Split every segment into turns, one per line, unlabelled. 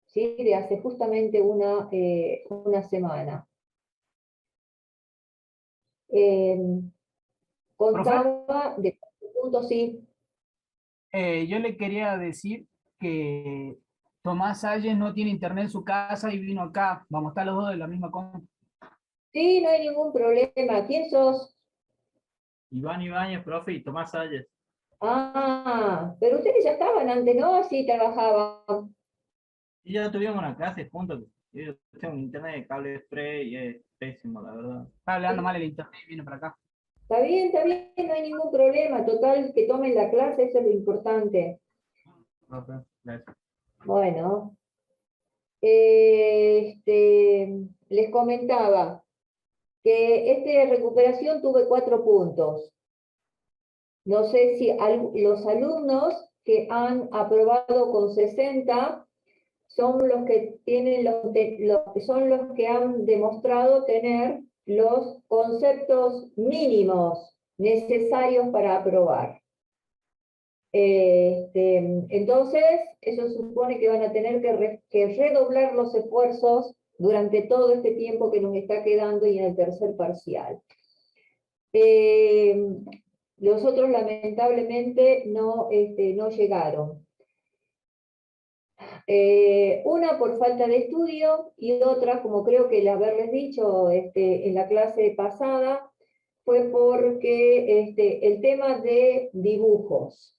¿sí? De hace justamente una semana.
Profe,
Contaba de puntos, sí.
yo le quería decir que Tomás Salles no tiene internet en su casa y vino acá. Vamos a estar los dos de la misma compu.
Sí, no hay ningún problema. ¿Quién sos?
Iván Ibáñez, profe, y Tomás Salles.
Ah, pero ustedes ya estaban antes, ¿no? Sí, trabajaban.
Y ya tuvimos una clase juntos. Yo tengo un internet de cable express y es pésimo, la verdad.
Está hablando mal el internet y viene para acá.
Está bien, no hay ningún problema. Total, que tomen la clase, eso es lo importante.
Profe, gracias.
Bueno, les comentaba que esta recuperación tuve 4 puntos. No sé si los alumnos que han aprobado con 60 son los que tienen son los que han demostrado tener los conceptos mínimos necesarios para aprobar. Entonces, eso supone que van a tener que redoblar los esfuerzos durante todo este tiempo que nos está quedando y en el tercer parcial. Los otros lamentablemente no llegaron. Una por falta de estudio y otra, como creo que el haberles dicho en la clase pasada, fue porque el tema de dibujos.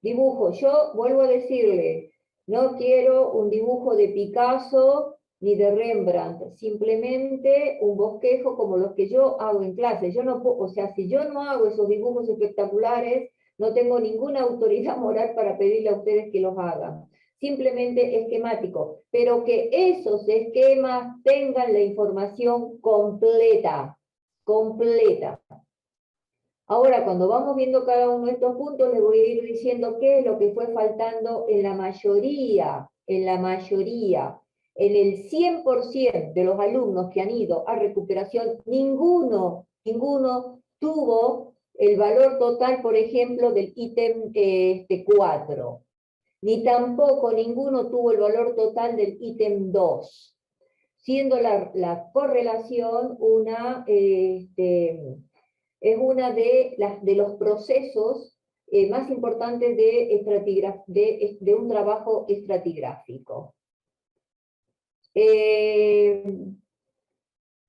Dibujos, yo vuelvo a decirle, no quiero un dibujo de Picasso ni de Rembrandt, simplemente un bosquejo como los que yo hago en clase. Yo no o sea, si yo no hago esos dibujos espectaculares, no tengo ninguna autoridad moral para pedirle a ustedes que los hagan. Simplemente esquemático, pero que esos esquemas tengan la información completa. Ahora, cuando vamos viendo cada uno de estos puntos, les voy a ir diciendo qué es lo que fue faltando en la mayoría. En el 100% de los alumnos que han ido a recuperación, ninguno tuvo el valor total, por ejemplo, del ítem 4. Ni tampoco ninguno tuvo el valor total del ítem 2, siendo la correlación es una de los procesos más importantes de un trabajo estratigráfico.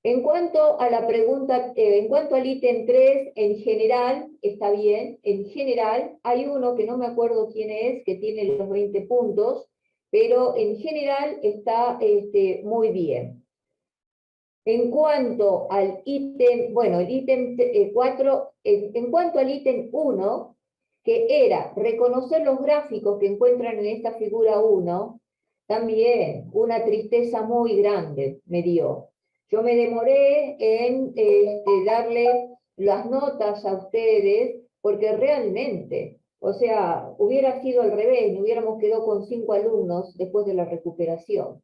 En cuanto a la pregunta, en cuanto al ítem 3, en general, está bien, en general, hay uno que no me acuerdo quién es, que tiene los 20 puntos, pero en general está muy bien. En cuanto al ítem, bueno, el ítem 4, en cuanto al ítem 1, que era reconocer los gráficos que encuentran en esta figura 1, también una tristeza muy grande me dio. Yo me demoré en darle las notas a ustedes, porque realmente, o sea, hubiera sido al revés, nos hubiéramos quedado con 5 alumnos después de la recuperación.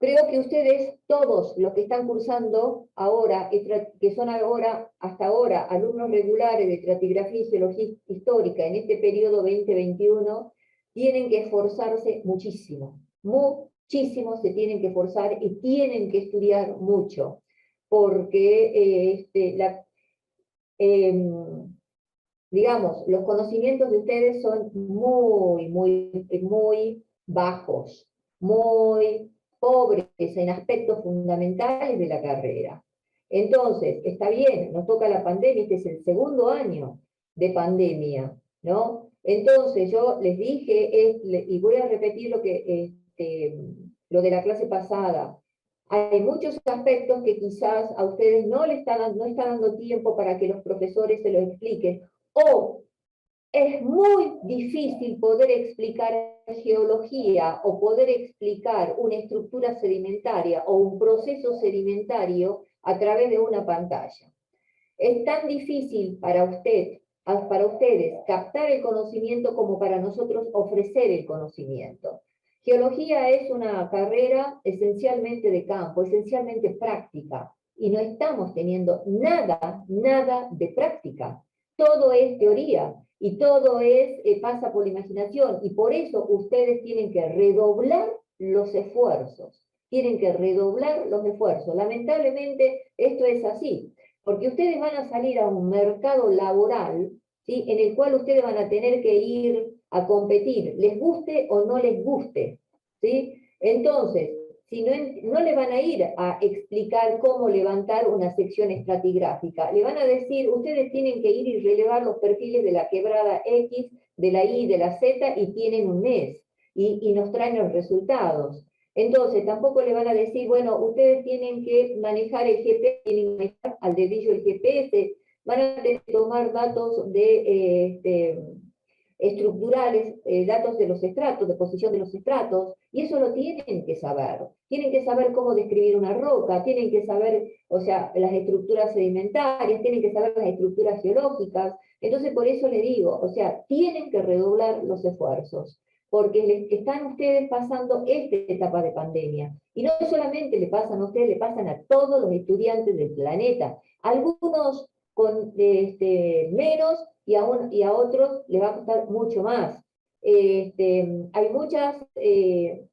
Creo que ustedes, todos los que están cursando ahora, que son ahora, hasta ahora, alumnos regulares de estratigrafía y geología histórica en este periodo 2021, tienen que esforzarse muchísimo. Muchísimo se tienen que esforzar y tienen que estudiar mucho, porque digamos, los conocimientos de ustedes son muy bajos, muy pobres en aspectos fundamentales de la carrera. Entonces, está bien, nos toca la pandemia, este es el segundo año de pandemia, ¿no? Entonces, yo les dije, y voy a repetir lo de la clase pasada, hay muchos aspectos que quizás a ustedes no está dando tiempo para que los profesores se lo expliquen, o es muy difícil poder explicar geología o poder explicar una estructura sedimentaria o un proceso sedimentario a través de una pantalla. Es tan difícil para ustedes captar el conocimiento como para nosotros ofrecer el conocimiento. Geología es una carrera esencialmente de campo, esencialmente práctica, y no estamos teniendo nada de práctica. Todo es teoría. y todo pasa por la imaginación, y por eso ustedes tienen que redoblar los esfuerzos, tienen que redoblar los esfuerzos. Lamentablemente esto es así, porque ustedes van a salir a un mercado laboral, ¿sí?, en el cual ustedes van a tener que ir a competir, les guste o no les guste, ¿sí? Entonces, si no le van a ir a explicar cómo levantar una sección estratigráfica, le van a decir, ustedes tienen que ir y relevar los perfiles de la quebrada X, de la Y, de la Z, y tienen un mes, y nos traen los resultados. Entonces, tampoco le van a decir, bueno, ustedes tienen que manejar el GPS, tienen que manejar al dedillo el GPS, van a tener que tomar datos estructurales, datos de los estratos, de posición de los estratos, y eso lo tienen que saber. Tienen que saber cómo describir una roca, tienen que saber, o sea, las estructuras sedimentarias, tienen que saber las estructuras geológicas. Entonces, por eso le digo, o sea, tienen que redoblar los esfuerzos, porque les están ustedes pasando esta etapa de pandemia. Y no solamente le pasan a ustedes, le pasan a todos los estudiantes del planeta. Algunos con menos, y a otros les va a costar mucho más. Hay muchas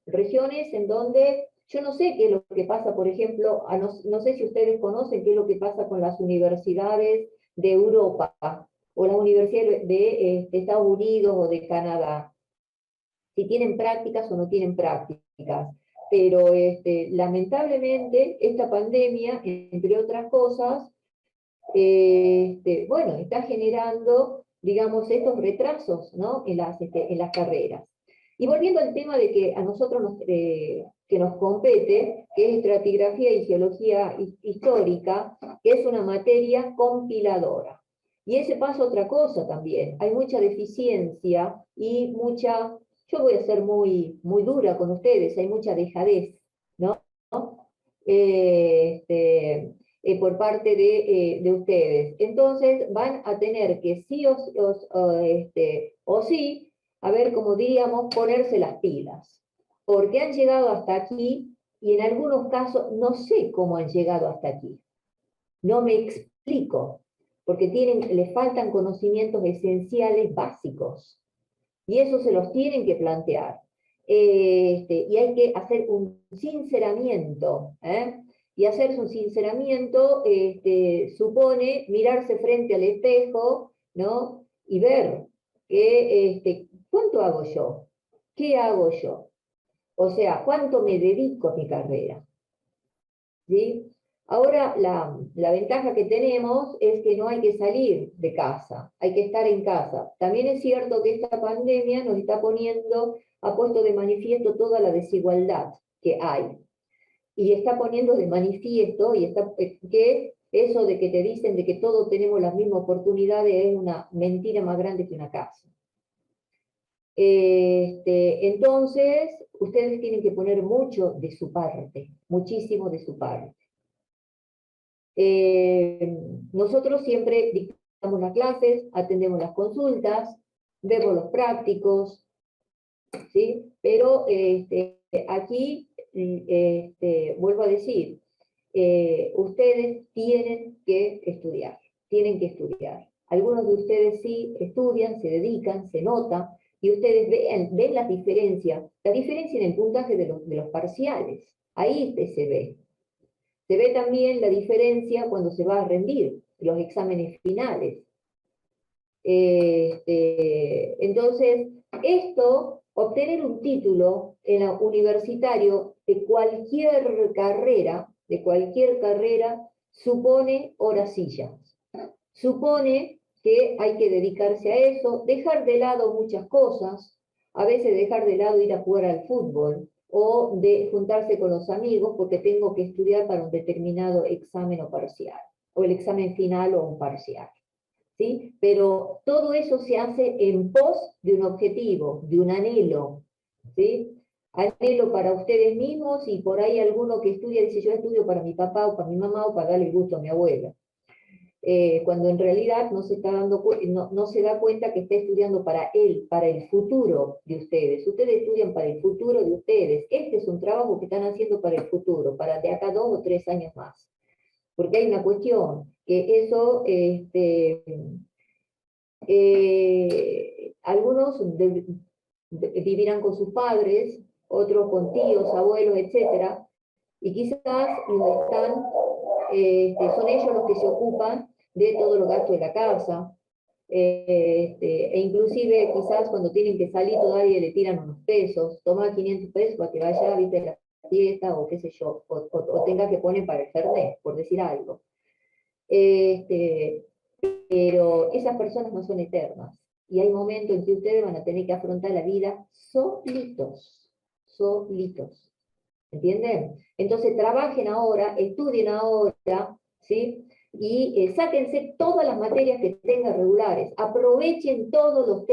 regiones en donde yo no sé qué es lo que pasa, por ejemplo, no sé si ustedes conocen qué es lo que pasa con las universidades de Europa o las universidades de Estados Unidos o de Canadá, si tienen prácticas o no tienen prácticas. Pero lamentablemente esta pandemia, entre otras cosas, bueno, está generando, digamos, estos retrasos, ¿no?, en las carreras. Y volviendo al tema de que a nosotros que nos compete, que es estratigrafía y geología histórica, que es una materia compiladora. Y ese pasa otra cosa también, hay mucha deficiencia y mucha, yo voy a ser muy, muy dura con ustedes, hay mucha dejadez, ¿no? Por parte de ustedes. Entonces van a tener que sí o sí, a ver, como diríamos, ponerse las pilas, porque han llegado hasta aquí y en algunos casos no sé cómo han llegado hasta aquí. No me explico, porque les faltan conocimientos esenciales básicos y eso se los tienen que plantear. Y hay que hacer un sinceramiento, ¿eh? Y hacerse un sinceramiento supone mirarse frente al espejo, ¿no?, y ver ¿cuánto hago yo? ¿Qué hago yo? O sea, ¿cuánto me dedico a mi carrera? ¿Sí? Ahora, la ventaja que tenemos es que no hay que salir de casa, hay que estar en casa. También es cierto que esta pandemia nos está ha puesto de manifiesto toda la desigualdad que hay. Y está poniendo de manifiesto que eso de que te dicen de que todos tenemos las mismas oportunidades es una mentira más grande que una casa. Entonces, ustedes tienen que poner mucho de su parte, muchísimo de su parte. Nosotros siempre dictamos las clases, atendemos las consultas, vemos los prácticos, ¿sí? Pero aquí, vuelvo a decir, ustedes tienen que estudiar, tienen que estudiar. Algunos de ustedes sí estudian, se dedican, se nota, y ustedes ven la diferencia en el puntaje de los parciales, ahí se ve. Se ve también la diferencia cuando se va a rendir los exámenes finales. Entonces, obtener un título universitario de cualquier carrera, supone horasillas. Supone que hay que dedicarse a eso, dejar de lado muchas cosas, a veces dejar de lado ir a jugar al fútbol, o de juntarse con los amigos porque tengo que estudiar para un determinado examen o parcial, o el examen final o un parcial, ¿sí? Pero todo eso se hace en pos de un objetivo, de un anhelo, ¿sí? Anhelo para ustedes mismos, y por ahí alguno que estudia dice, yo estudio para mi papá o para mi mamá o para darle el gusto a mi abuela. Cuando en realidad no se da cuenta que está estudiando para él, para el futuro de ustedes. Ustedes estudian para el futuro de ustedes. Este es un trabajo que están haciendo para el futuro, para de acá 2 o 3 años más. Porque hay una cuestión, que eso Algunos vivirán con sus padres, otros con tíos, abuelos, etc. Y quizás no están, son ellos los que se ocupan de todos los gastos de la casa. E inclusive quizás cuando tienen que salir todavía le tiran unos pesos, toma 500 pesos para que vaya, viste, a la fiesta o qué sé yo, o tenga que poner para el Fernet, por decir algo. Pero esas personas no son eternas. Y hay momentos en que ustedes van a tener que afrontar la vida solitos, solitos. ¿Entienden? Entonces trabajen ahora, estudien ahora, ¿sí? Y sáquense todas las materias que tengan regulares, aprovechen todos los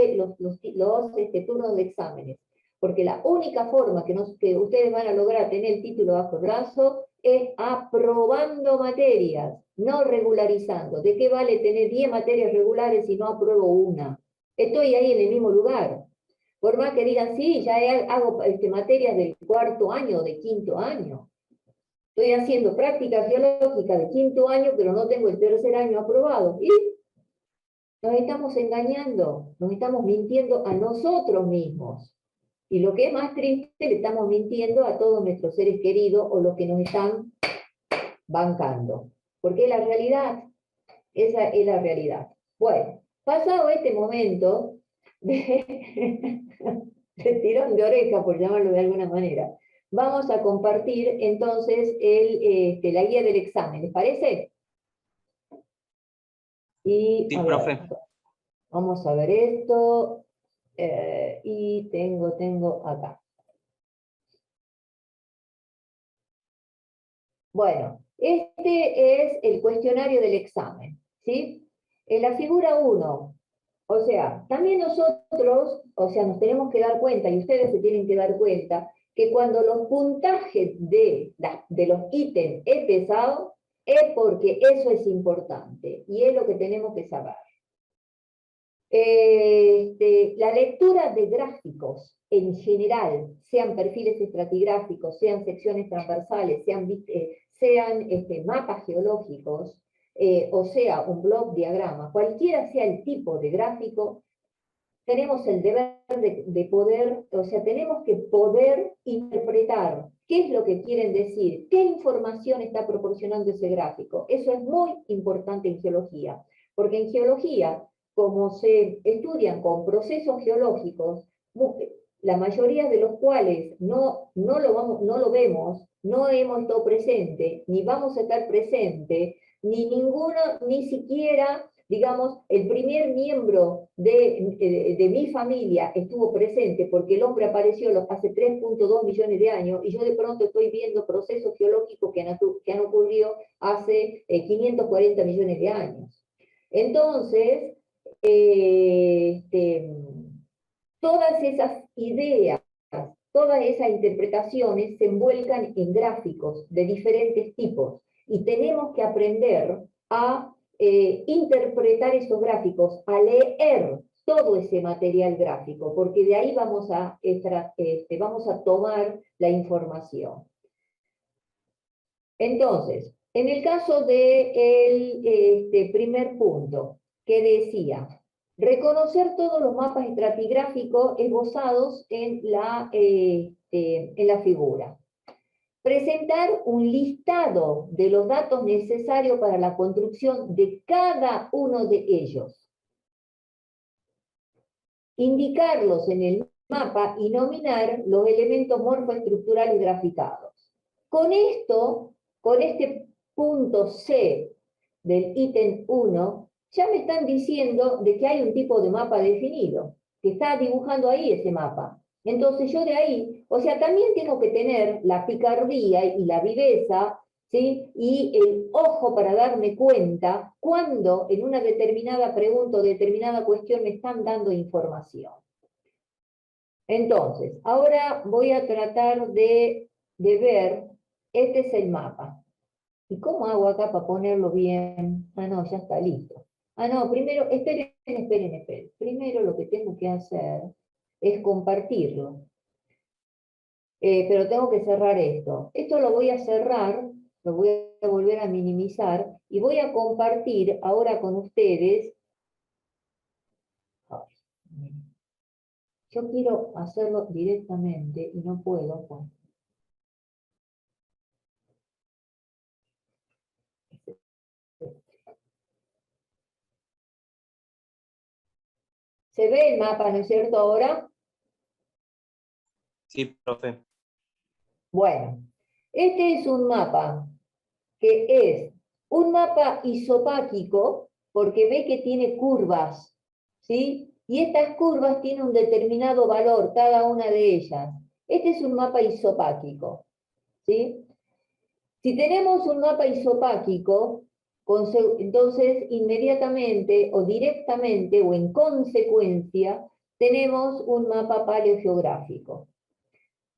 turnos de exámenes, porque la única forma que ustedes van a lograr tener el título bajo el brazo es aprobando materias, no regularizando. ¿De qué vale tener 10 materias regulares si no apruebo una? Estoy ahí en el mismo lugar. Por más que digan, sí, ya hago materias del cuarto año o de quinto año. Estoy haciendo práctica geológica de quinto año, pero no tengo el tercer año aprobado. Y nos estamos engañando, nos estamos mintiendo a nosotros mismos. Y lo que es más triste, le estamos mintiendo a todos nuestros seres queridos o los que nos están bancando. Porque es la realidad, esa es la realidad. Bueno, pasado este momento de tirón de oreja, por llamarlo de alguna manera, vamos a compartir entonces la guía del examen, ¿les parece? Y
Sí,
a ver,
profe.
vamos a ver esto, y tengo acá. Bueno, este es el cuestionario del examen, ¿sí? En la figura 1, o sea, también nosotros, o sea, nos tenemos que dar cuenta, y ustedes se tienen que dar cuenta, que cuando los puntajes de los ítems es pesado, es porque eso es importante, y es lo que tenemos que saber. La lectura de gráficos en general, sean perfiles estratigráficos, sean secciones transversales, sean mapas geológicos, o sea, un block diagrama, cualquiera sea el tipo de gráfico, tenemos el deber de poder, o sea, tenemos que poder interpretar qué es lo que quieren decir, qué información está proporcionando ese gráfico. Eso es muy importante en geología, porque en geología, como se estudian con procesos geológicos, la mayoría de los cuales no lo vemos, no hemos estado presente, ni vamos a estar presente, ni siquiera, digamos, el primer miembro de mi familia estuvo presente porque el hombre apareció hace 3.2 millones de años y yo de pronto estoy viendo procesos geológicos que han ocurrido hace 540 millones de años. Entonces, todas esas ideas, todas esas interpretaciones se envuelcan en gráficos de diferentes tipos y tenemos que aprender a interpretar esos gráficos, a leer todo ese material gráfico, porque de ahí vamos a tomar la información. Entonces, en el caso del primer punto, que decía, reconocer todos los mapas estratigráficos esbozados en la figura. Presentar un listado de los datos necesarios para la construcción de cada uno de ellos. Indicarlos en el mapa y nominar los elementos morfoestructurales graficados. Con este punto C del ítem 1, ya me están diciendo de que hay un tipo de mapa definido, que está dibujando ahí ese mapa. Entonces yo de ahí, o sea, también tengo que tener la picardía y la viveza, ¿sí? Y el ojo para darme cuenta cuando en una determinada pregunta o determinada cuestión me están dando información. Entonces, ahora voy a tratar de ver, este es el mapa. ¿Y cómo hago acá para ponerlo bien? Ah, no, ya está listo. Ah, no, primero, esperen. Primero lo que tengo que hacer es compartirlo. Pero tengo que cerrar esto. Esto lo voy a cerrar, lo voy a volver a minimizar y voy a compartir ahora con ustedes Yo quiero hacerlo directamente y no puedo. Pues. ¿Se ve el mapa, no es cierto, ahora?
Sí, profe.
Bueno, este es un mapa que es un mapa isopáquico, porque ve que tiene curvas, ¿sí? Y estas curvas tienen un determinado valor, cada una de ellas. Este es un mapa isopáquico, ¿sí? Si tenemos un mapa isopáquico, entonces inmediatamente o directamente o en consecuencia tenemos un mapa paleogeográfico.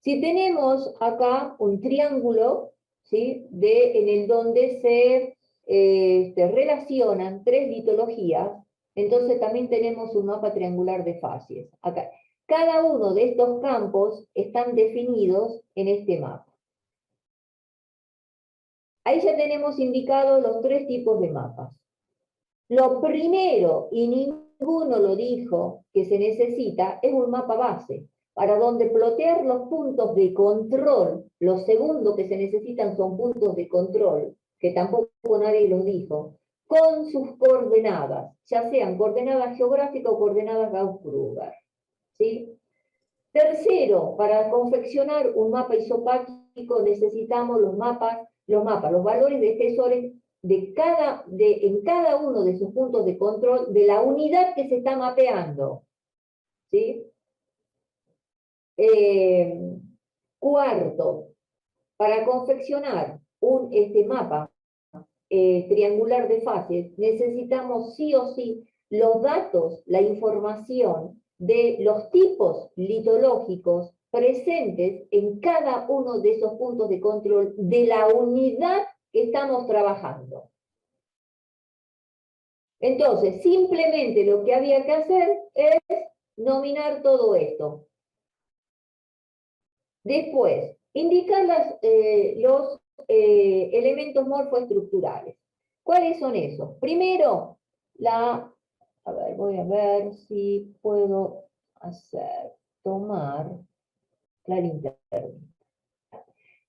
Si tenemos acá un triángulo, ¿sí? En el donde se relacionan tres litologías, entonces también tenemos un mapa triangular de facies. Acá. Cada uno de estos campos están definidos en este mapa. Ahí ya tenemos indicados los tres tipos de mapas. Lo primero, y ninguno lo dijo, que se necesita, es un mapa base, para donde plotear los puntos de control. Lo segundo que se necesitan son puntos de control, que tampoco nadie los dijo, con sus coordenadas, ya sean coordenadas geográficas o coordenadas Gauss-Kruger. ¿Sí? Tercero, para confeccionar un mapa isopáquico necesitamos los valores de espesores en cada uno de sus puntos de control de la unidad que se está mapeando. ¿Sí? Cuarto, para confeccionar este mapa triangular de fases, necesitamos sí o sí los datos, la información de los tipos litológicos presentes en cada uno de esos puntos de control de la unidad que estamos trabajando. Entonces, simplemente lo que había que hacer es nominar todo esto. Después, indicar los elementos morfoestructurales. ¿Cuáles son esos? Primero, a ver, voy a ver si puedo tomar la linterna.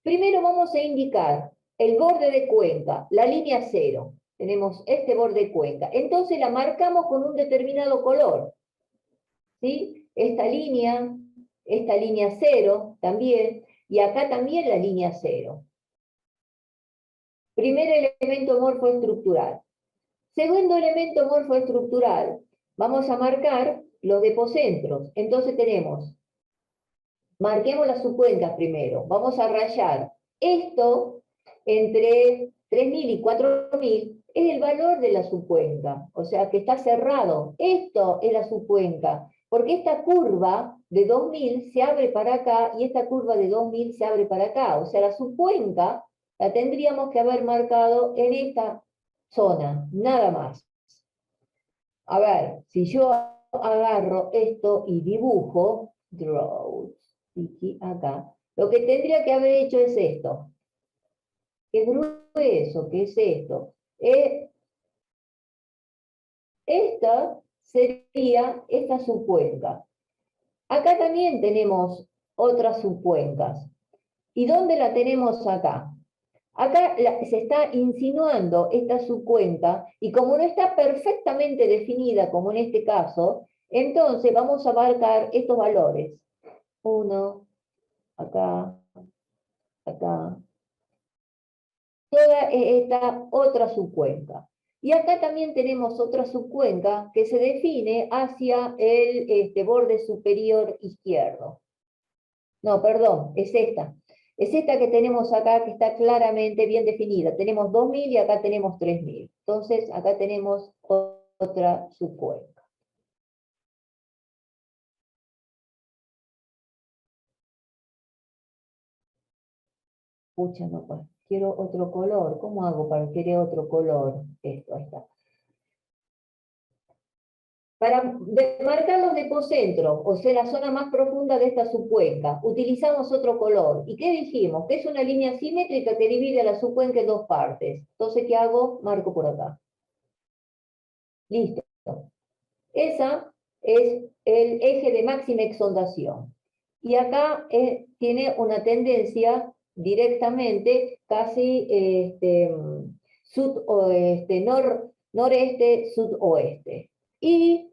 Primero vamos a indicar el borde de cuenca, la línea 0. Tenemos este borde de cuenca. Entonces la marcamos con un determinado color. ¿Sí? Esta línea 0 también, y acá también la línea 0. Primer elemento morfoestructural. Segundo elemento morfoestructural, vamos a marcar los depocentros. Entonces marquemos las subcuencas primero. Vamos a rayar esto entre 3000 y 4000, es el valor de la subcuenca, o sea que está cerrado. Esto es la subcuenca, porque esta curva de 2000 se abre para acá y esta curva de 2000 se abre para acá. O sea, la subcuenca la tendríamos que haber marcado en esta zona, nada más. A ver, si yo agarro esto y dibujo, draw, acá, lo que tendría que haber hecho es esto. ¿Qué grueso? ¿Qué es esto? Esta sería esta subcuenca. Acá también tenemos otras subcuencas. ¿Y dónde la tenemos acá? Acá se está insinuando esta subcuenca, y como no está perfectamente definida, como en este caso, entonces vamos a marcar estos valores. 1, acá, acá. Toda esta otra subcuenca. Y acá también tenemos otra subcuenca que se define hacia el borde superior izquierdo. No, perdón, es esta. Es esta que tenemos acá, que está claramente bien definida. Tenemos 2000 y acá tenemos 3000. Entonces, acá tenemos otra subcuenca. Pucha, no, pues, quiero otro color. ¿Cómo hago para querer otro color? Esto, ahí está. Para marcar los depocentros, o sea, la zona más profunda de esta subcuenca, utilizamos otro color. ¿Y qué dijimos? Que es una línea simétrica que divide la subcuenca en dos partes. Entonces, ¿qué hago? Marco por acá. Listo. Esa es el eje de máxima exondación. Y acá tiene una tendencia directamente casi noreste, sudoeste. Y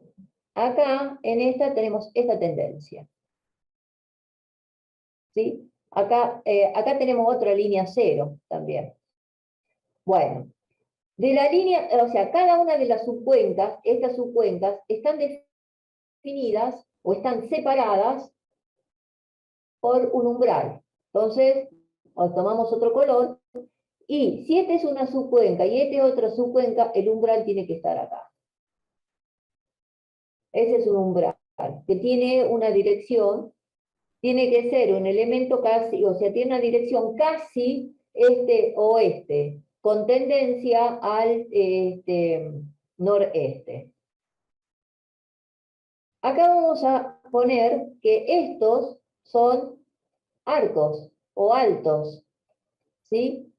acá en esta tenemos esta tendencia. ¿Sí? Acá tenemos otra línea cero también. Bueno, de la línea, o sea, cada una de las subcuencas, estas subcuencas, están definidas o están separadas por un umbral. Entonces, tomamos otro color, y si esta es una subcuenca y esta es otra subcuenca, el umbral tiene que estar acá. Ese es un umbral, que tiene una dirección, tiene que ser un elemento casi, o sea, tiene una dirección casi este-oeste, con tendencia al noreste. Acá vamos a poner que estos son arcos o altos, ¿sí?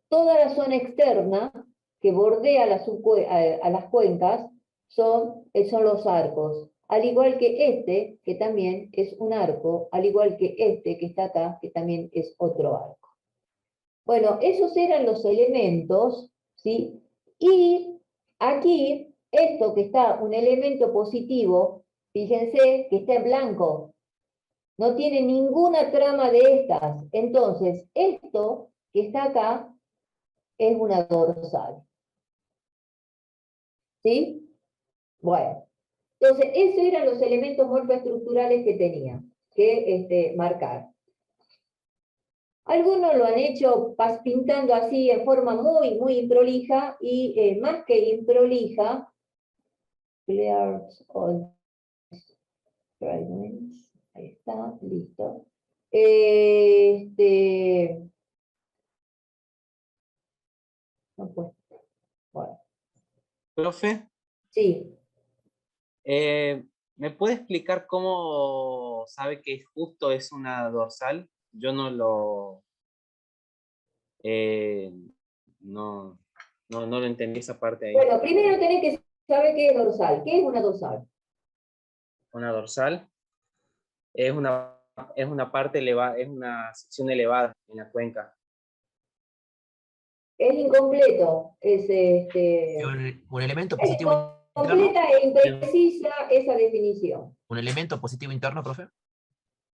Toda la zona externa que bordea a las cuencas son los arcos, al igual que este, que también es un arco, al igual que este que está acá, que también es otro arco. Bueno, esos eran los elementos, ¿sí? Y aquí, esto que está un elemento positivo, fíjense que está en blanco, no tiene ninguna trama de estas. Entonces, esto que está acá es una dorsal. ¿Sí? Bueno, entonces esos eran los elementos morfoestructurales que tenía que marcar. Algunos lo han hecho pintando así en forma muy, muy improlija y más que improlija, clears all fragments. Ahí está, listo. No, pues, bueno,
Profe,
sí.
¿me puede explicar cómo sabe que justo es una dorsal? Yo no lo, eh, no, no lo entendí esa parte ahí.
Bueno, primero tenés que saber qué es dorsal. ¿Qué es una dorsal?
Una dorsal es una parte elevada, es una sección elevada en la cuenca.
Es incompleto,
Un elemento
es
positivo interno.
completa e imprecisa esa definición.
Un elemento positivo interno, profe.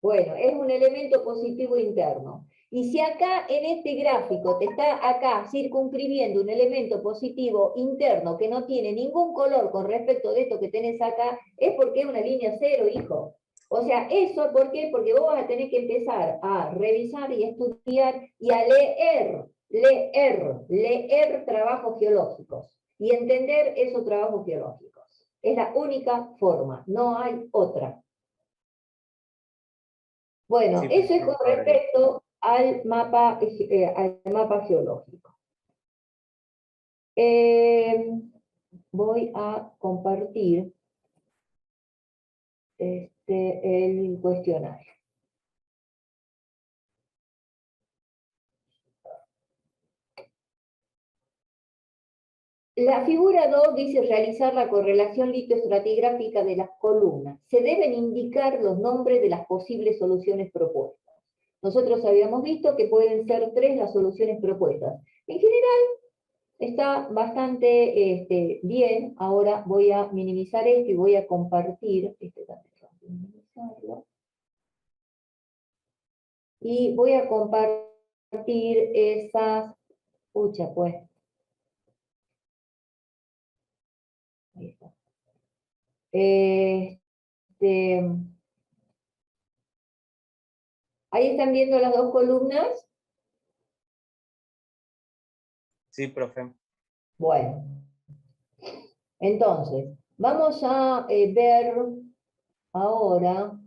Bueno, es un elemento positivo interno. Y si acá en este gráfico te está acá circunscribiendo un elemento positivo interno que no tiene ningún color con respecto de esto que tenés acá, es porque es una línea cero, hijo. O sea, eso, ¿por qué? Porque vos vas a tener que empezar a revisar y estudiar y a leer trabajos geológicos y entender esos trabajos geológicos. Es la única forma, no hay otra. Bueno,
Sí,
eso es con respecto al mapa geológico. Voy a compartir el cuestionario. La figura 2 dice realizar la correlación litoestratigráfica de las columnas. Se deben indicar los nombres de las posibles soluciones propuestas. Nosotros habíamos visto que pueden ser 3 las soluciones propuestas. En general, está bastante bien. Ahora voy a minimizar esto y voy a compartir. Y voy a compartir esas. Pucha, pues. Ahí está. Ahí están viendo las dos columnas.
Sí, profe.
Bueno, entonces, vamos a ver ahora.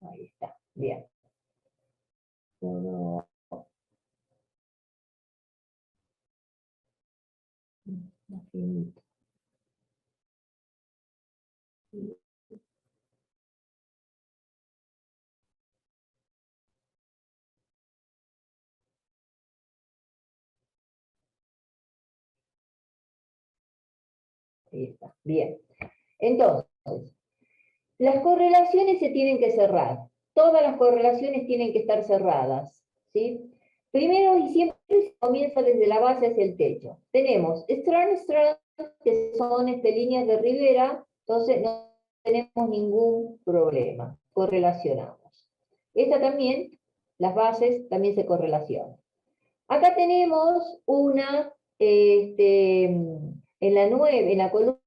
Ahí está, bien. Todo más finito. Ahí está. Bien. Entonces, las correlaciones se tienen que cerrar. Todas las correlaciones tienen que estar cerradas, ¿sí? Primero y siempre se comienza desde la base hacia el techo. Tenemos strand, que son líneas de Rivera, entonces no tenemos ningún problema. Correlacionamos. Esta también, las bases también se correlacionan. Acá tenemos una, en la columna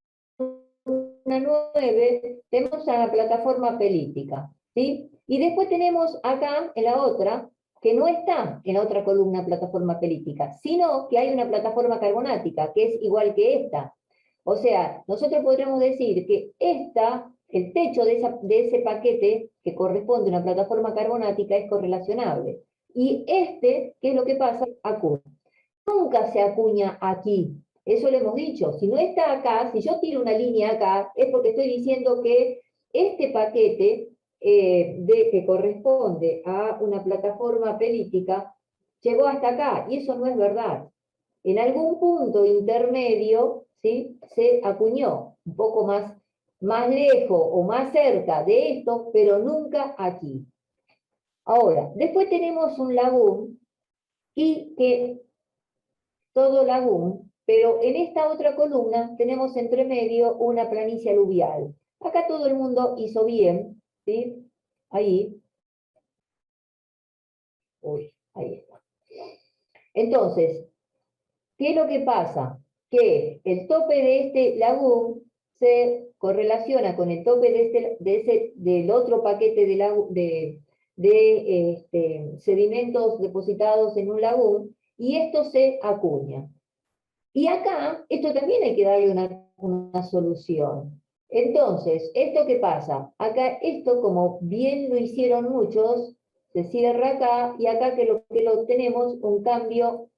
9, tenemos una plataforma pelítica, ¿sí? Y después tenemos acá, en la otra, que no está en la otra columna plataforma pelítica, sino que hay una plataforma carbonática, que es igual que esta. O sea, nosotros podríamos decir que el techo de ese paquete, que corresponde a una plataforma carbonática, es correlacionable. Y ¿qué es lo que pasa? Acuña. Nunca se acuña aquí. Eso lo hemos dicho. Si no está acá, si yo tiro una línea acá, es porque estoy diciendo que este paquete que corresponde a una plataforma pelítica llegó hasta acá, y eso no es verdad. En algún punto intermedio, ¿sí?, se acuñó un poco más lejos o más cerca de esto, pero nunca aquí. Ahora, después tenemos un lagún, y que todo lagún, pero en esta otra columna tenemos entre medio una planicie aluvial. Acá todo el mundo hizo bien, ¿sí? Ahí. Uy, ahí está. Entonces, ¿qué es lo que pasa? Que el tope de este lagún se correlaciona con el tope del otro paquete de sedimentos depositados en un lagún, y esto se acuña. Y acá, esto también hay que darle una solución. Entonces, ¿esto qué pasa? Acá esto, como bien lo hicieron muchos, se cierra acá, y acá que lo tenemos un cambio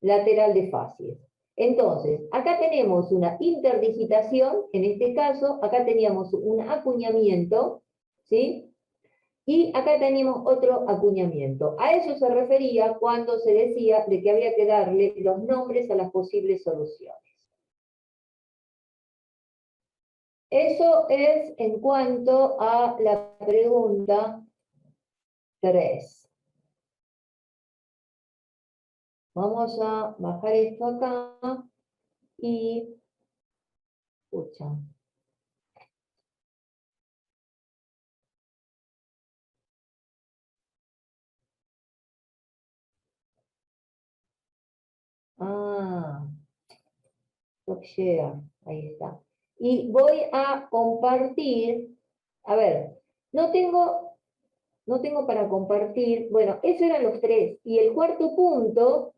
lateral de facies. Entonces, acá tenemos una interdigitación, en este caso, acá teníamos un acuñamiento, ¿sí? Y acá tenemos otro acuñamiento. A eso se refería cuando se decía de que había que darle los nombres a las posibles soluciones. Eso es en cuanto a la pregunta 3. Vamos a bajar esto acá y... Escucha. Stop share, ahí está. Y voy a compartir, a ver, no tengo para compartir, bueno, esos eran los 3. Y el cuarto punto,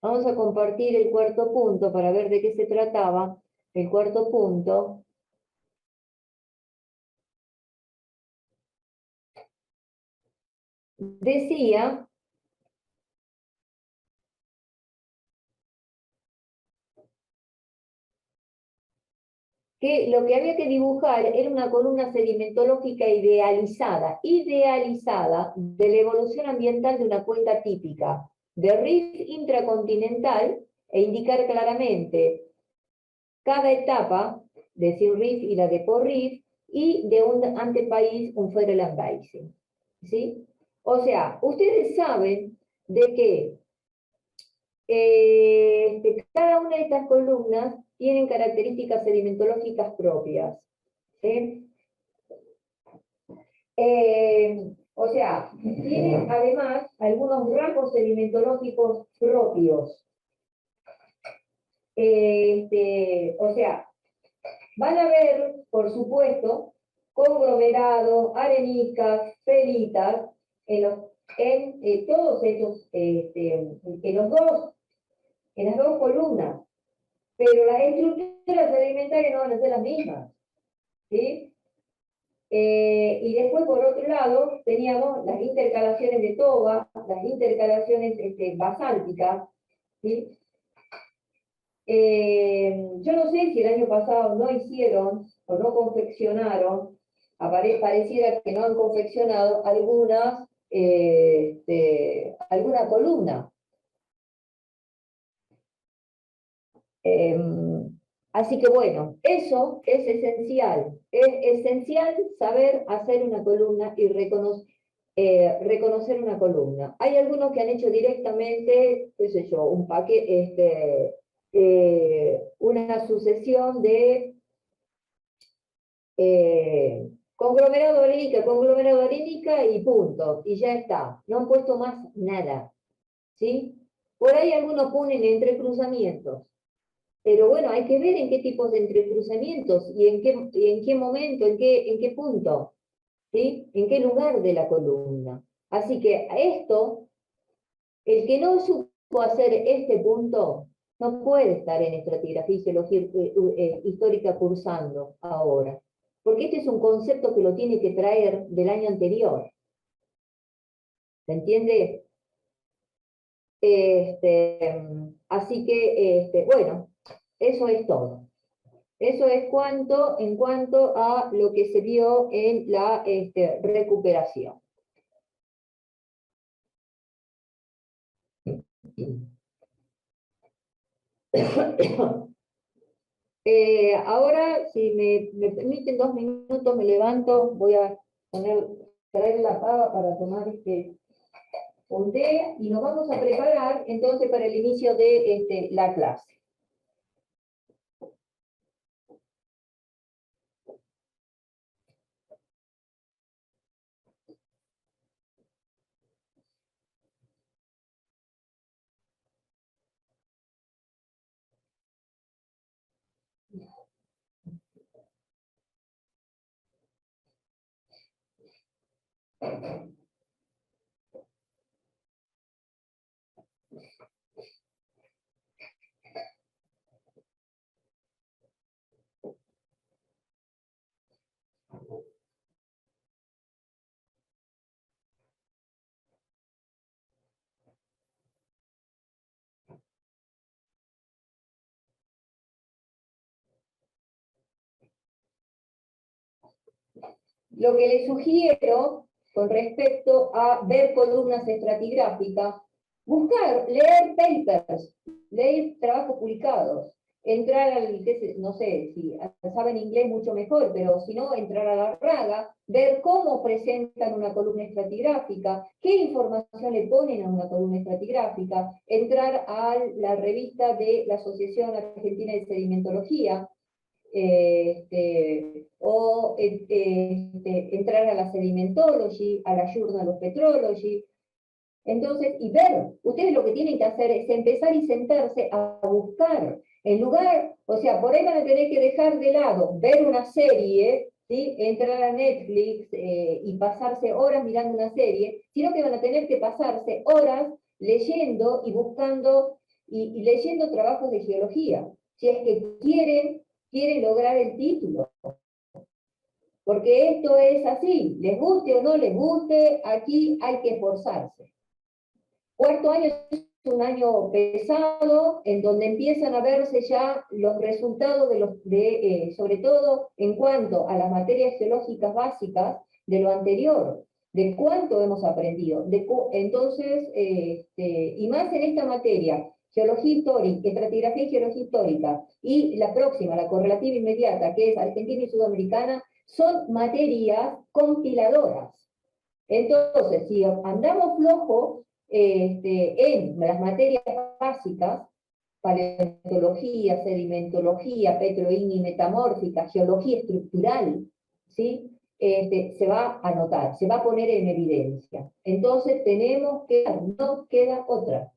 vamos a compartir el cuarto punto para ver de qué se trataba. El cuarto punto decía que lo que había que dibujar era una columna sedimentológica idealizada de la evolución ambiental de una cuenca típica de rift intracontinental, e indicar claramente cada etapa de Sea Rift y la de Port Rift, y de un antepaís, un Federland Basin, ¿sí? O sea, ustedes saben de que cada una de estas columnas tienen características sedimentológicas propias, ¿sí? O sea, tienen además algunos rasgos sedimentológicos propios. O sea, van a ver, por supuesto, conglomerados, areniscas, pelitas, en todos estos, en las dos columnas, pero las estructuras sedimentarias no van a ser las mismas, ¿sí? Y después, por otro lado, teníamos las intercalaciones de toba, las intercalaciones basálticas, ¿sí? Yo no sé si el año pasado no hicieron o no confeccionaron, pareciera que no han confeccionado alguna columna. Así que bueno, eso es esencial saber hacer una columna y reconocer una columna. Hay algunos que han hecho directamente, qué sé yo, un paquete, una sucesión de conglomerado arénica y punto, y ya está. No han puesto más nada, ¿sí? Por ahí algunos ponen entrecruzamientos, pero bueno, hay que ver en qué tipos de entrecruzamientos y en qué momento, en qué punto, ¿sí? En qué lugar de la columna. Así que esto, el que no supo hacer este punto, no puede estar en estratigrafía y geología histórica cursando ahora, porque este es un concepto que lo tiene que traer del año anterior. ¿Se entiende? Así que, bueno, eso es todo. Eso es en cuanto a lo que se vio en la recuperación. Ahora, si me permiten 2 minutos, me levanto, voy a traer la pava para tomar un té y nos vamos a preparar entonces para el inicio de la clase. Lo que les sugiero con respecto a ver columnas estratigráficas, buscar, leer papers, leer trabajos publicados, entrar al, no sé, si saben inglés mucho mejor, pero si no, entrar a la RAGA, ver cómo presentan una columna estratigráfica, qué información le ponen a una columna estratigráfica, entrar a la revista de la Asociación Argentina de Sedimentología, entrar a la Sedimentology, a la Journal of Petrology. Entonces, y ver, ustedes lo que tienen que hacer es empezar y sentarse a buscar, en lugar, o sea, por ahí van a tener que dejar de lado, ver una serie, ¿sí? Entrar a Netflix y pasarse horas mirando una serie, sino que van a tener que pasarse horas leyendo y buscando, y leyendo trabajos de geología, si es que quieren lograr el título. Porque esto es así, les guste o no les guste, aquí hay que esforzarse. Cuarto año es un año pesado, en donde empiezan a verse ya los resultados sobre todo en cuanto a las materias geológicas básicas de lo anterior, de cuánto hemos aprendido. Entonces, y más en esta materia, geología histórica, estratigrafía y geología histórica, y la próxima, la correlativa inmediata, que es Argentina y Sudamericana, son materias compiladoras. Entonces, si andamos flojos en las materias básicas, paleontología, sedimentología, petroígnia y metamórfica, geología estructural, ¿sí? Se va a notar, se va a poner en evidencia. Entonces tenemos que, no queda otra.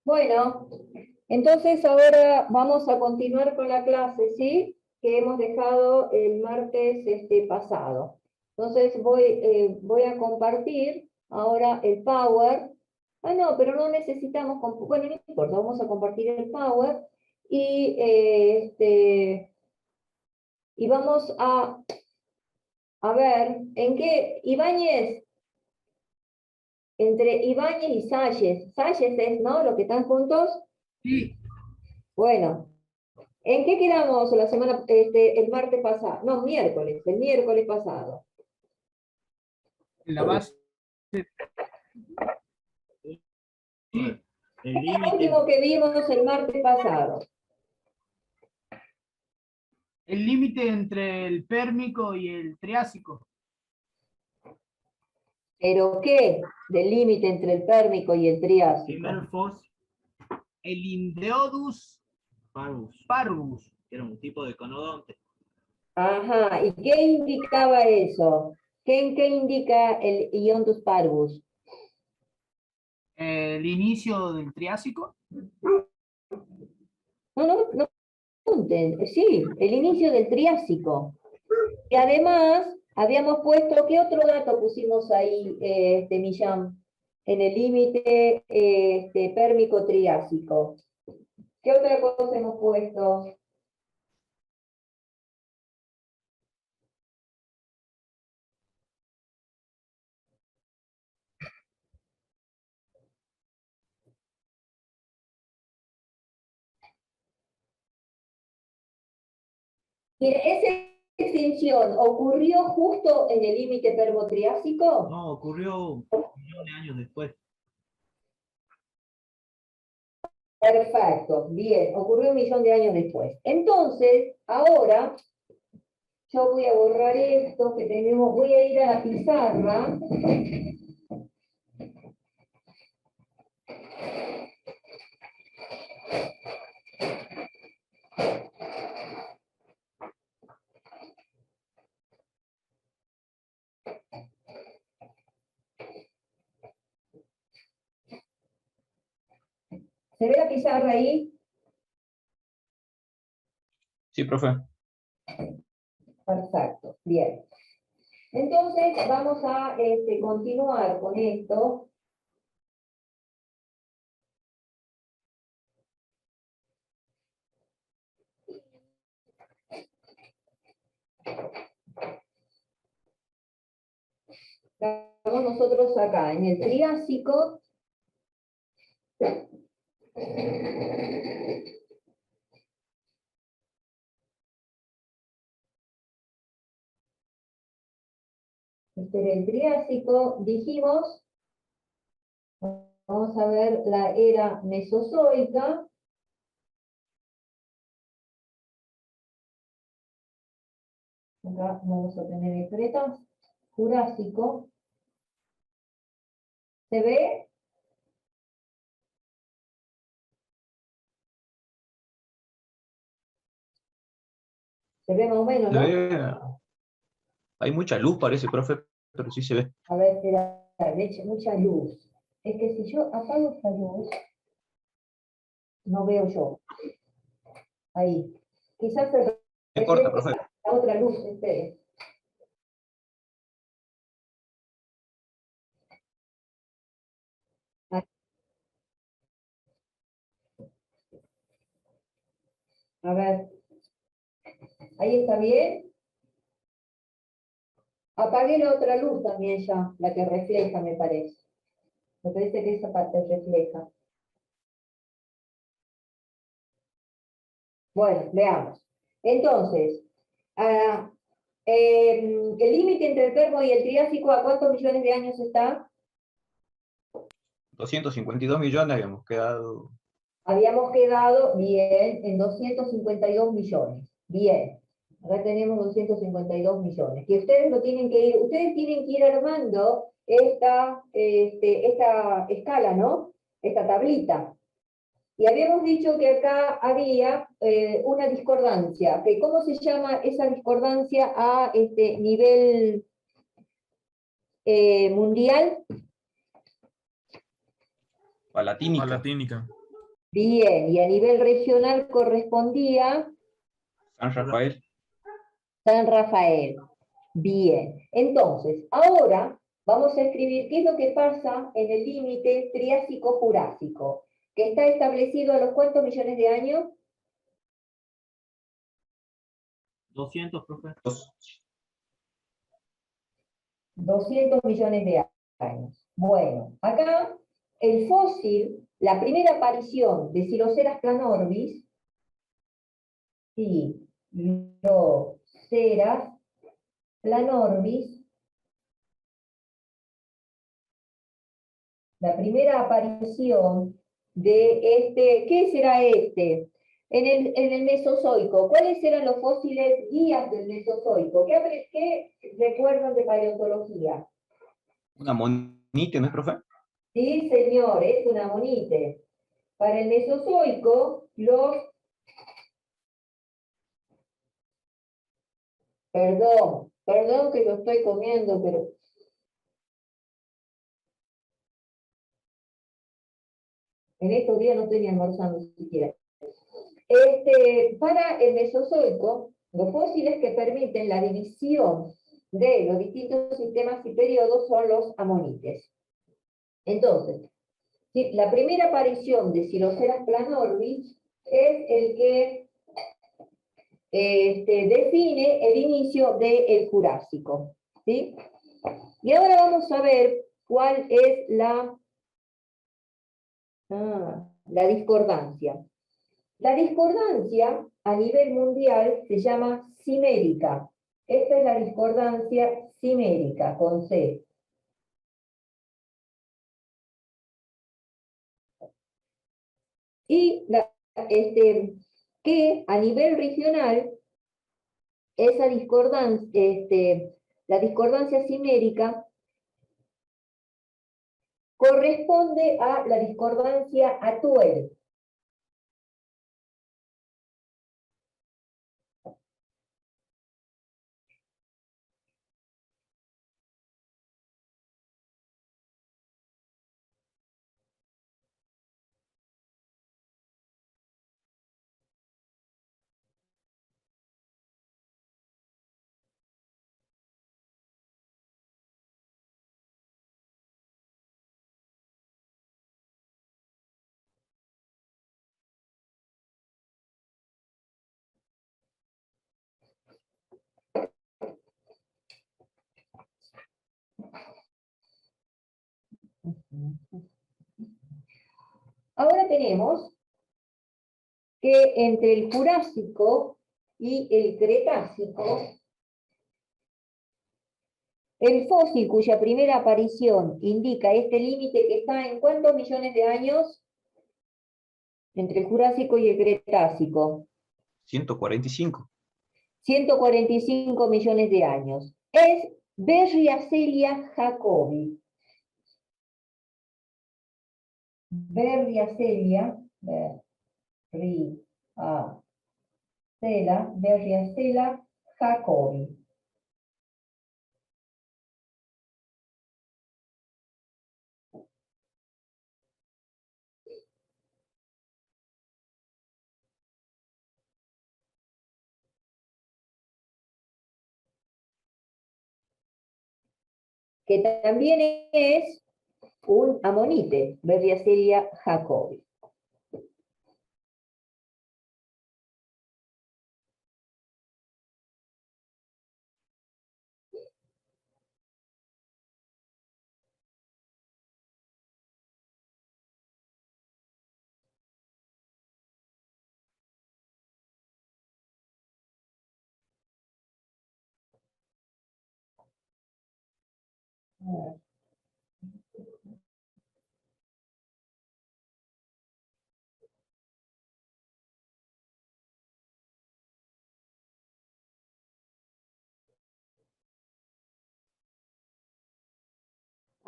Bueno, entonces ahora vamos a continuar con la clase, ¿sí? Que hemos dejado el martes pasado. Entonces voy a compartir ahora el Power. Ah, no, pero no necesitamos, bueno, no importa, vamos a compartir el Power y vamos a ver en qué, Ibáñez, entre Ibáñez y Salles. Salles es, ¿no? Los que están juntos.
Sí,
Bueno, ¿en qué quedamos la semana, el martes pasado? No, el miércoles pasado.
en la base.
El
Lo
límite,
último que vimos el martes pasado.
El límite entre el pérmico y el triásico.
¿Pero qué? Del límite entre el pérmico y el triásico.
primero el Fos
El Indeodus
parvus,
parvus.
que era un tipo de conodonte.
Ajá, ¿y qué indicaba eso? ¿Qué indica el Iontus parvus?
El inicio del triásico.
No pregunten. Sí, el inicio del triásico. Y además, habíamos puesto, ¿qué otro dato pusimos ahí, Millán? En el límite pérmico triásico. ¿Qué otra cosa hemos puesto? Mire, esa extinción ocurrió justo en el límite permotriásico.
No, ocurrió un millón de años después.
Perfecto, bien, ocurrió 1.000.000 de años después. Entonces, ahora, yo voy a borrar esto que tenemos, voy a ir a la pizarra. ¿Se ve la pizarra ahí?
Sí, profe.
Perfecto, bien. Entonces, vamos a continuar con esto. Estamos nosotros acá, en el Triásico. El Triásico, dijimos, vamos a ver la era mesozoica. Acá vamos a tener el Cretácico, Jurásico. ¿Se ve? Se ve más o menos,
Se
¿no?
ve- Hay mucha luz, parece, profe, pero sí se ve.
A ver, espera, le eche mucha luz. Es que si yo apago esta luz, no veo yo. Ahí. Quizás se
No importa,
refleje
profe.
la otra luz, espere. A ver. ¿Ahí está bien? Apagué la otra luz también ya, la que refleja, me parece. Me parece que esa parte refleja. Bueno, veamos. Entonces, el límite entre el Permo y el Triásico, ¿a cuántos millones de años está?
252 millones habíamos quedado.
habíamos quedado bien en 252 millones. Bien, acá tenemos 252 millones. Que ustedes lo tienen que ir, ustedes tienen que ir armando esta escala, ¿no? Esta tablita. Y habíamos dicho que acá había una discordancia. Que ¿cómo se llama esa discordancia a nivel mundial?
Palatínica.
Palatínica.
Bien, y a nivel regional correspondía
San Rafael.
San Rafael. Bien, entonces, ahora vamos a escribir qué es lo que pasa en el límite Triásico-Jurásico, que está establecido a los ¿cuántos millones de años?
200, profe.
200 millones de años. Bueno, acá el fósil, la primera aparición de Siloceras planorbis, Siloceras planorbis, la primera aparición de ¿qué será este? En el Mesozoico, ¿cuáles eran los fósiles guías del Mesozoico? ¿Qué recuerdan de paleontología?
Una monite, ¿no es, profe?
Sí, señor, es una monite. Para el Mesozoico, perdón que lo estoy comiendo, pero en estos días no estoy ni almorzando siquiera. Para el Mesozoico, los fósiles que permiten la división de los distintos sistemas y periodos son los amonites. Entonces, ¿sí? La primera aparición de Siloceras planorbis es el que define el inicio del Jurásico. ¿Sí? Y ahora vamos a ver cuál es la discordancia. La discordancia a nivel mundial se llama simérica. Esta es la discordancia simérica, con C. Y que a nivel regional, esa discordancia, la discordancia simérica corresponde a la discordancia Atuel. Ahora tenemos que entre el Jurásico y el Cretácico, el fósil cuya primera aparición indica este límite que está en ¿cuántos millones de años? Entre el Jurásico y el Cretácico.
145.
145 millones de años. Es Berriacelia jacobi. Berriacelia jacobi. Que también es un amonite, Berriacelia jacobi.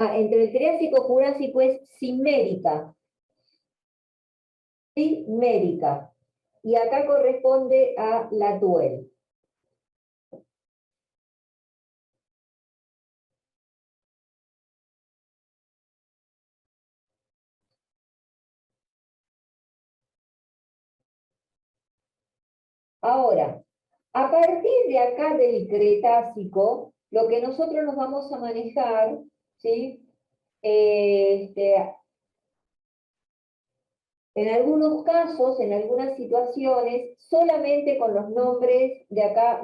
Entre el Triásico-Jurásico es simérica. Simérica. Y acá corresponde a la Tuel. Ahora, a partir de acá del Cretácico, lo que nosotros nos vamos a manejar, ¿sí? En algunos casos, en algunas situaciones, solamente con los nombres de acá,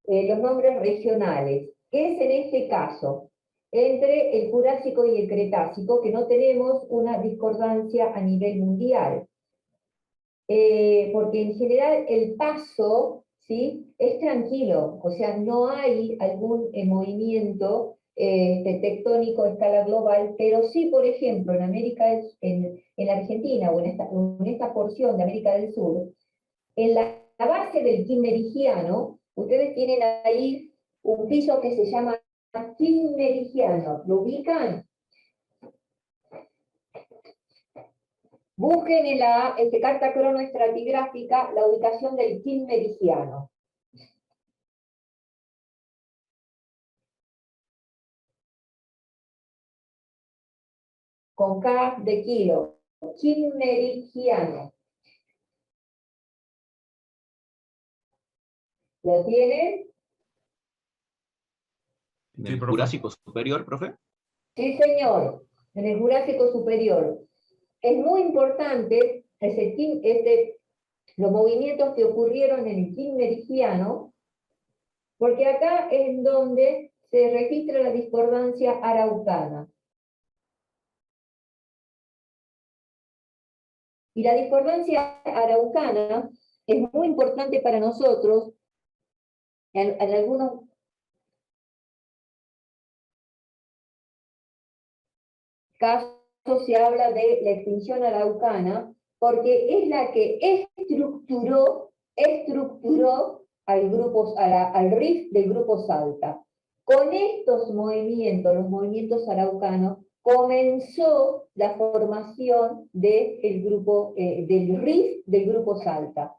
los nombres regionales, que es en este caso, entre el Jurásico y el Cretácico, que no tenemos una discordancia a nivel mundial. Porque en general el paso, ¿sí?, es tranquilo, o sea, no hay algún movimiento tectónico a escala global, pero sí, por ejemplo, en en la Argentina o en esta porción de América del Sur, en la base del Kimmerigiano, ustedes tienen ahí un piso que se llama Kimmerigiano, ¿lo ubican? Busquen en la carta cronoestratigráfica la ubicación del Kimmerigiano. Con K de kilo. Kimmerigiano. ¿Lo tienen?
¿En
Sí,
el
profe.
Jurásico superior, profe?
Sí, señor. En el Jurásico superior. Es muy importante los movimientos que ocurrieron en el Kimmerigiano, porque acá es donde se registra la discordancia araucana. Y la discordancia araucana es muy importante para nosotros. En algunos casos se habla de la extinción araucana, porque es la que estructuró al RIF del grupo Salta. Con estos movimientos, los movimientos araucanos, comenzó la formación del RIF del grupo Salta.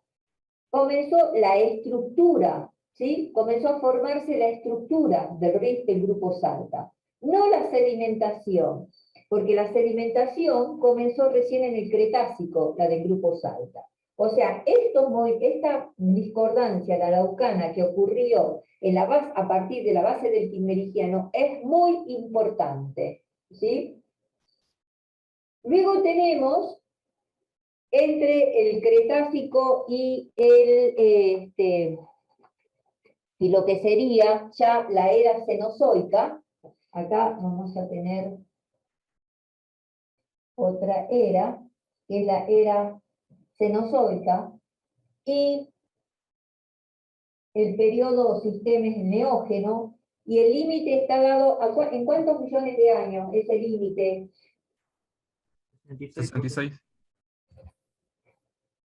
Comenzó la estructura, ¿sí? Comenzó a formarse la estructura del RIF del grupo Salta, no la sedimentación, porque la sedimentación comenzó recién en el Cretácico, la del grupo Salta. O sea, esta discordancia, la araucana, que ocurrió a partir de la base del Kimmerigiano, es muy importante, ¿sí? Luego tenemos, entre el Cretácico y lo que sería ya la era cenozoica, acá vamos a tener otra era, que es la era cenozoica, y el periodo sistemes neógeno, y el límite está dado, ¿en cuántos millones de años es el límite?
66.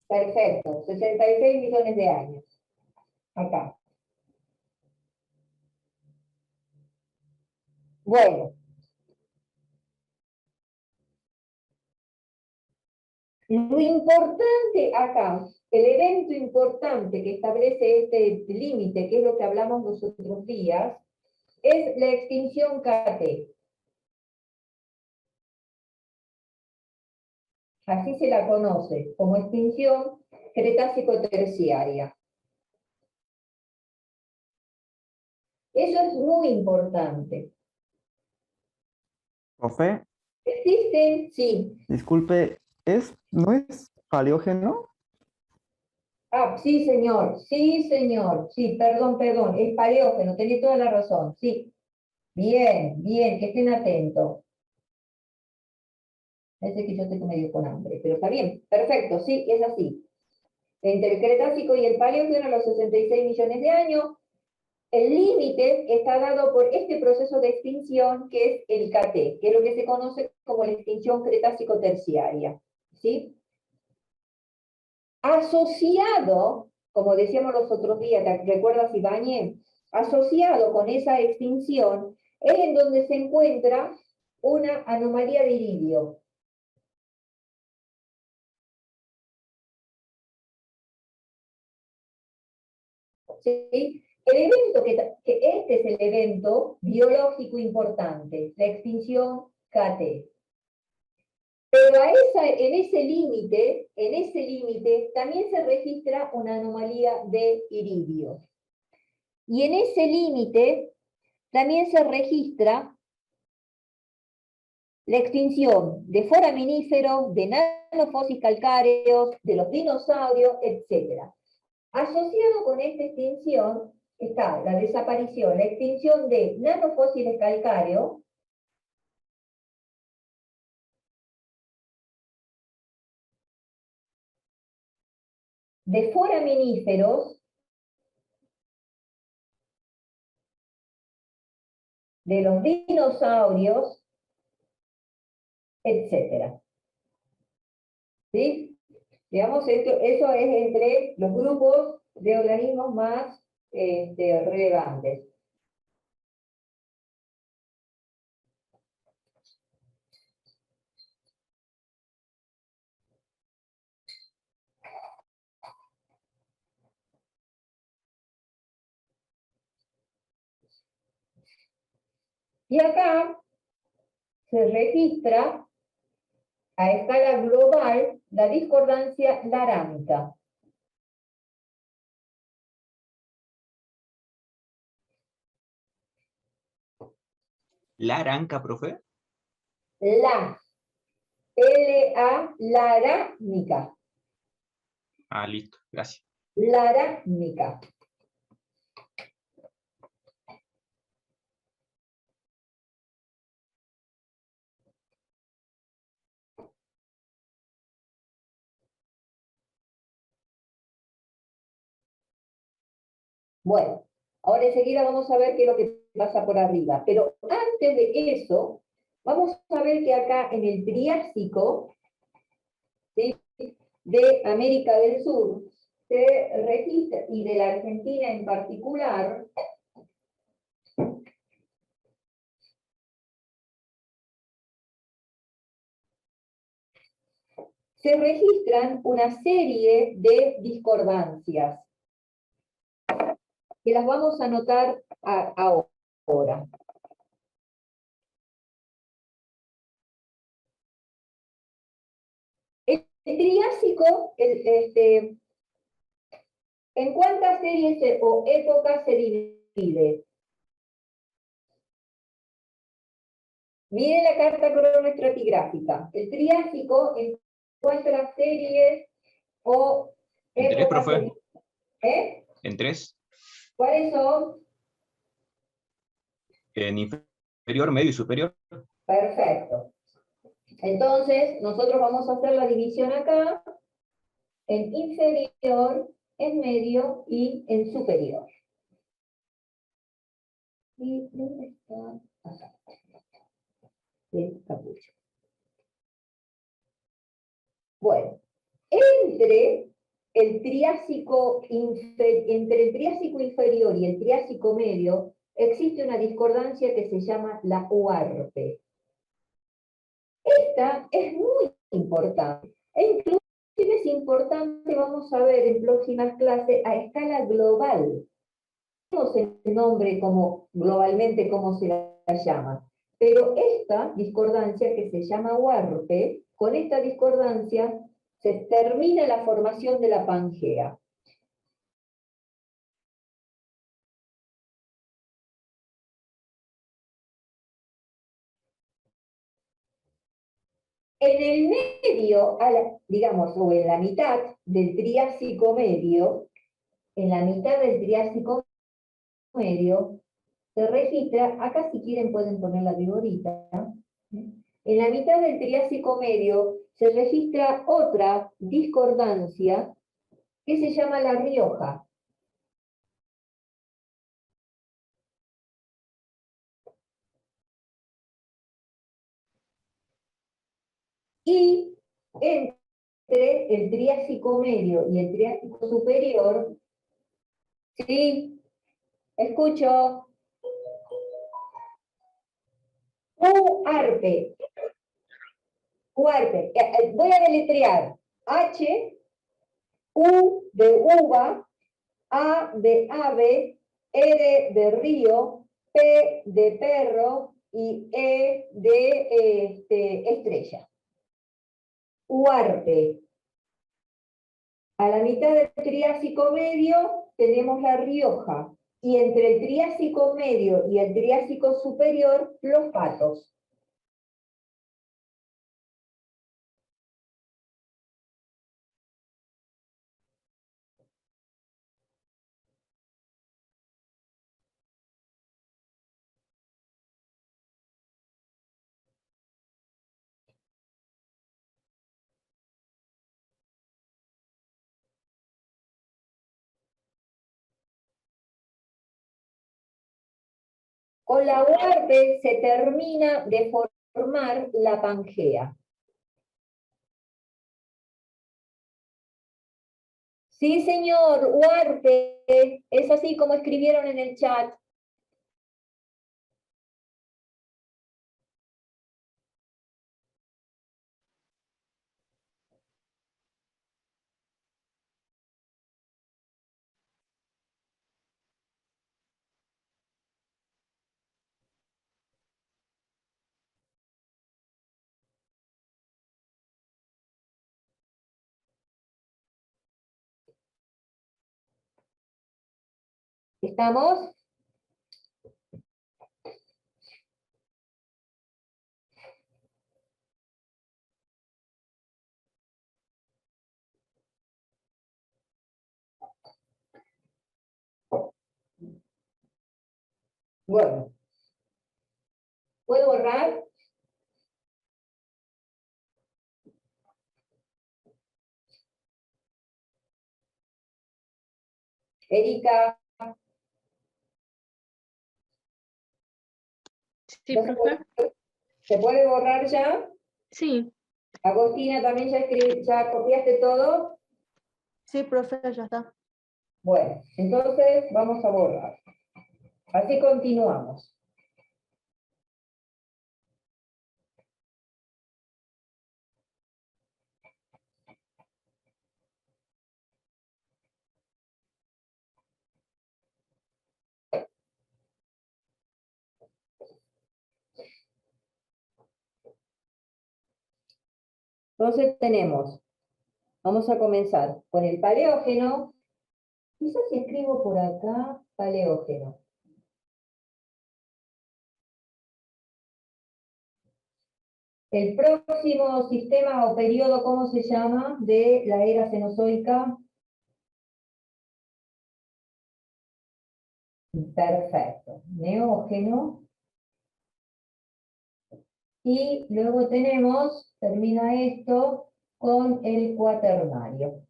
Perfecto, 66 millones de años. Acá. Bueno. Lo importante acá, el evento importante que establece este límite, que es lo que hablamos los otros días, es la extinción KT. Así se la conoce, como extinción Cretácico-Terciaria. Eso es muy importante.
Profe,
Existen, sí.
disculpe, ¿no es paleógeno?
Sí, señor, sí, perdón, es paleógeno, tenés toda la razón, sí. Bien, que estén atentos. Parece que yo estoy medio con hambre, pero está bien, perfecto, sí, es así. Entre el Cretácico y el Paleógeno, a los 66 millones de años, el límite está dado por este proceso de extinción que es el KT, que es lo que se conoce como la extinción Cretácico-Terciaria, ¿sí? Asociado, como decíamos los otros días, ¿te recuerdas, Ibañez? asociado con esa extinción es en donde se encuentra una anomalía de iridio. ¿Sí? El evento que este es el evento biológico importante, la extinción KT. Pero en ese límite también se registra una anomalía de iridio. Y en ese límite también se registra la extinción de foraminíferos, de nanofósiles calcáreos, de los dinosaurios, etc. Asociado con esta extinción está la desaparición, la extinción de nanofósiles calcáreos, de foraminíferos, de los dinosaurios, etc. ¿Sí? Digamos, eso es entre los grupos de organismos más relevantes. Y acá se registra a escala global la discordancia larámica.
¿Laranca, profe?
Larámica.
Ah, listo, gracias.
Larámica. Bueno, ahora enseguida vamos a ver qué es lo que pasa por arriba. Pero antes de eso, vamos a ver que acá en el Triásico, ¿sí?, de América del Sur, se registra, y de la Argentina en particular, se registran una serie de discordancias, que las vamos a notar ahora. El Triásico, ¿en cuántas series o épocas se divide? Miren la carta cronoestratigráfica. El Triásico, ¿en cuántas series o
¿En tres,
épocas
profe?
¿Eh?
¿En tres?
¿Cuáles son?
En inferior, medio y superior.
Perfecto. Entonces, nosotros vamos a hacer la división acá, en inferior, en medio y en superior. ¿Y dónde está? Acá. El capucho. Bueno, entre el Triásico inferior y el Triásico medio existe una discordancia que se llama la UARPE. Esta es muy importante, e inclusive es importante, vamos a ver en próximas clases, a escala global. No sé el nombre globalmente cómo se la llama, pero esta discordancia que se llama UARPE, con esta discordancia se termina la formación de la Pangea. En el medio, digamos, o en la mitad del Triásico medio, en la mitad del Triásico medio, se registra, acá si quieren pueden poner la viborita, en la mitad del Triásico medio se registra otra discordancia que se llama La Rioja. Y entre el Triásico medio y el Triásico superior, ¿sí?, Escucho. Uarpe. Uarpe. Voy a deletrear. H, U de uva, A de ave, R de río, P de perro y E de estrella. Uarpe. A la mitad del Triásico medio tenemos La Rioja, y entre el Triásico medio y el Triásico superior, los Patos. Con la Uarpe se termina de formar la Pangea. Sí, señor, Uarpe, es así como escribieron en el chat. ¿Estamos? Bueno. ¿Puedo borrar? Erika,
Sí, profe.
¿se puede borrar ya?
Sí,
Agostina, ¿también ya copiaste todo?
Sí, profe, ya está.
Bueno, entonces vamos a borrar. Así continuamos. Entonces tenemos, vamos a comenzar con el Paleógeno. Quizás si escribo por acá, Paleógeno. El próximo sistema o periodo, ¿cómo se llama? De la era cenozoica. Perfecto. Neógeno. Y luego tenemos, termina esto, con el cuaternario.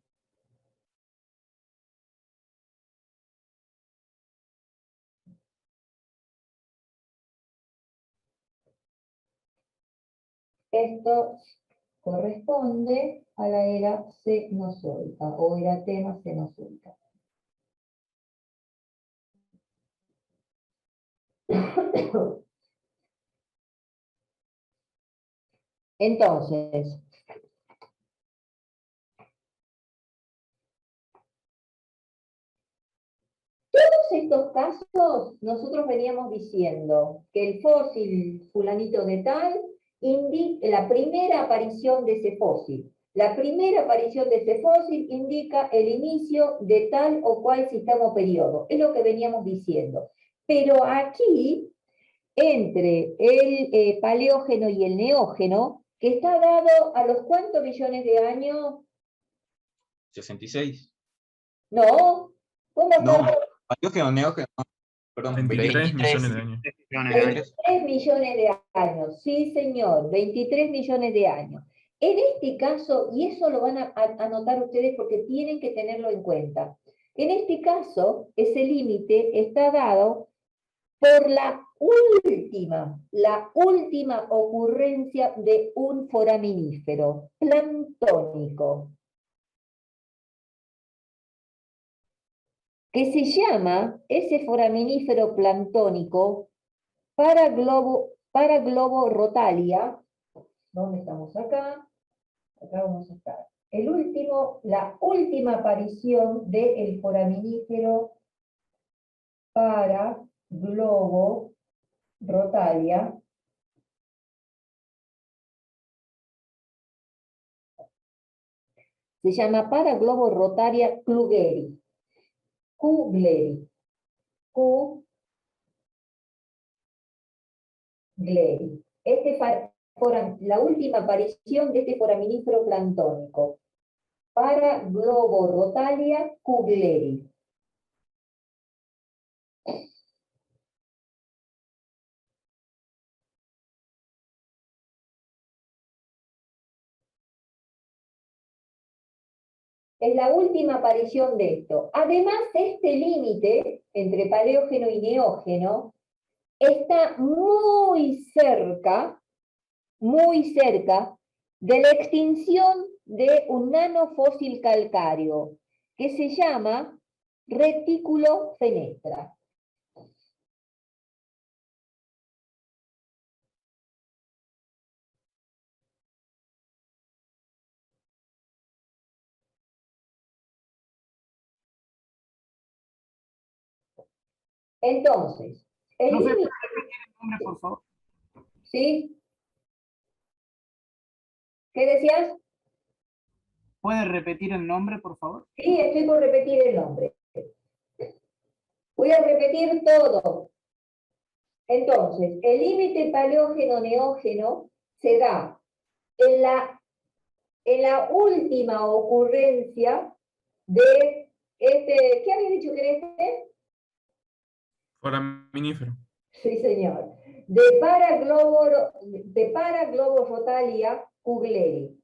Esto corresponde a la era cenozoica o eratema cenozoica. Entonces, todos estos casos, nosotros veníamos diciendo que el fósil fulanito de tal indica la primera aparición de ese fósil. La primera aparición de ese fósil indica el inicio de tal o cual sistema o periodo. Es lo que veníamos diciendo. Pero aquí, entre el paleógeno y el neógeno, que está dado a los ¿cuántos millones de años?
66.
No, ¿cómo está
No,
dado?
Paleógeno, Neógeno, perdón,
23 millones de años.
23 millones de años, sí señor, 23 millones de años. En este caso, y eso lo van a anotar ustedes porque tienen que tenerlo en cuenta, en este caso, ese límite está dado por la última ocurrencia de un foraminífero planctónico. que se llama ese foraminífero planctónico Paraglobo-Rotalia. ¿Dónde estamos acá? Acá vamos a estar. La última aparición del foraminífero Paraglobo-Rotalia se llama Paraglobo-Rotalia klugeri. Kugleri. Kugleri. La última aparición de este foraminífero planctónico. Paraglobo-Rotalia kugleri. Es la última aparición de esto. Además, este límite entre paleógeno y neógeno está muy cerca de la extinción de un nanofósil calcáreo que se llama retículo fenestra. Entonces, el
Profe,
límite,
¿puede repetir el nombre, por favor?
¿sí? ¿Qué decías?
¿Puede repetir el nombre, por favor?
Sí, estoy por repetir el nombre. Voy a repetir todo. Entonces, el límite paleógeno-neógeno se da en la última ocurrencia de este, ¿qué habéis dicho que era este?
Foraminífero.
Sí, señor. De Paraglobo-Rotalia kugleri.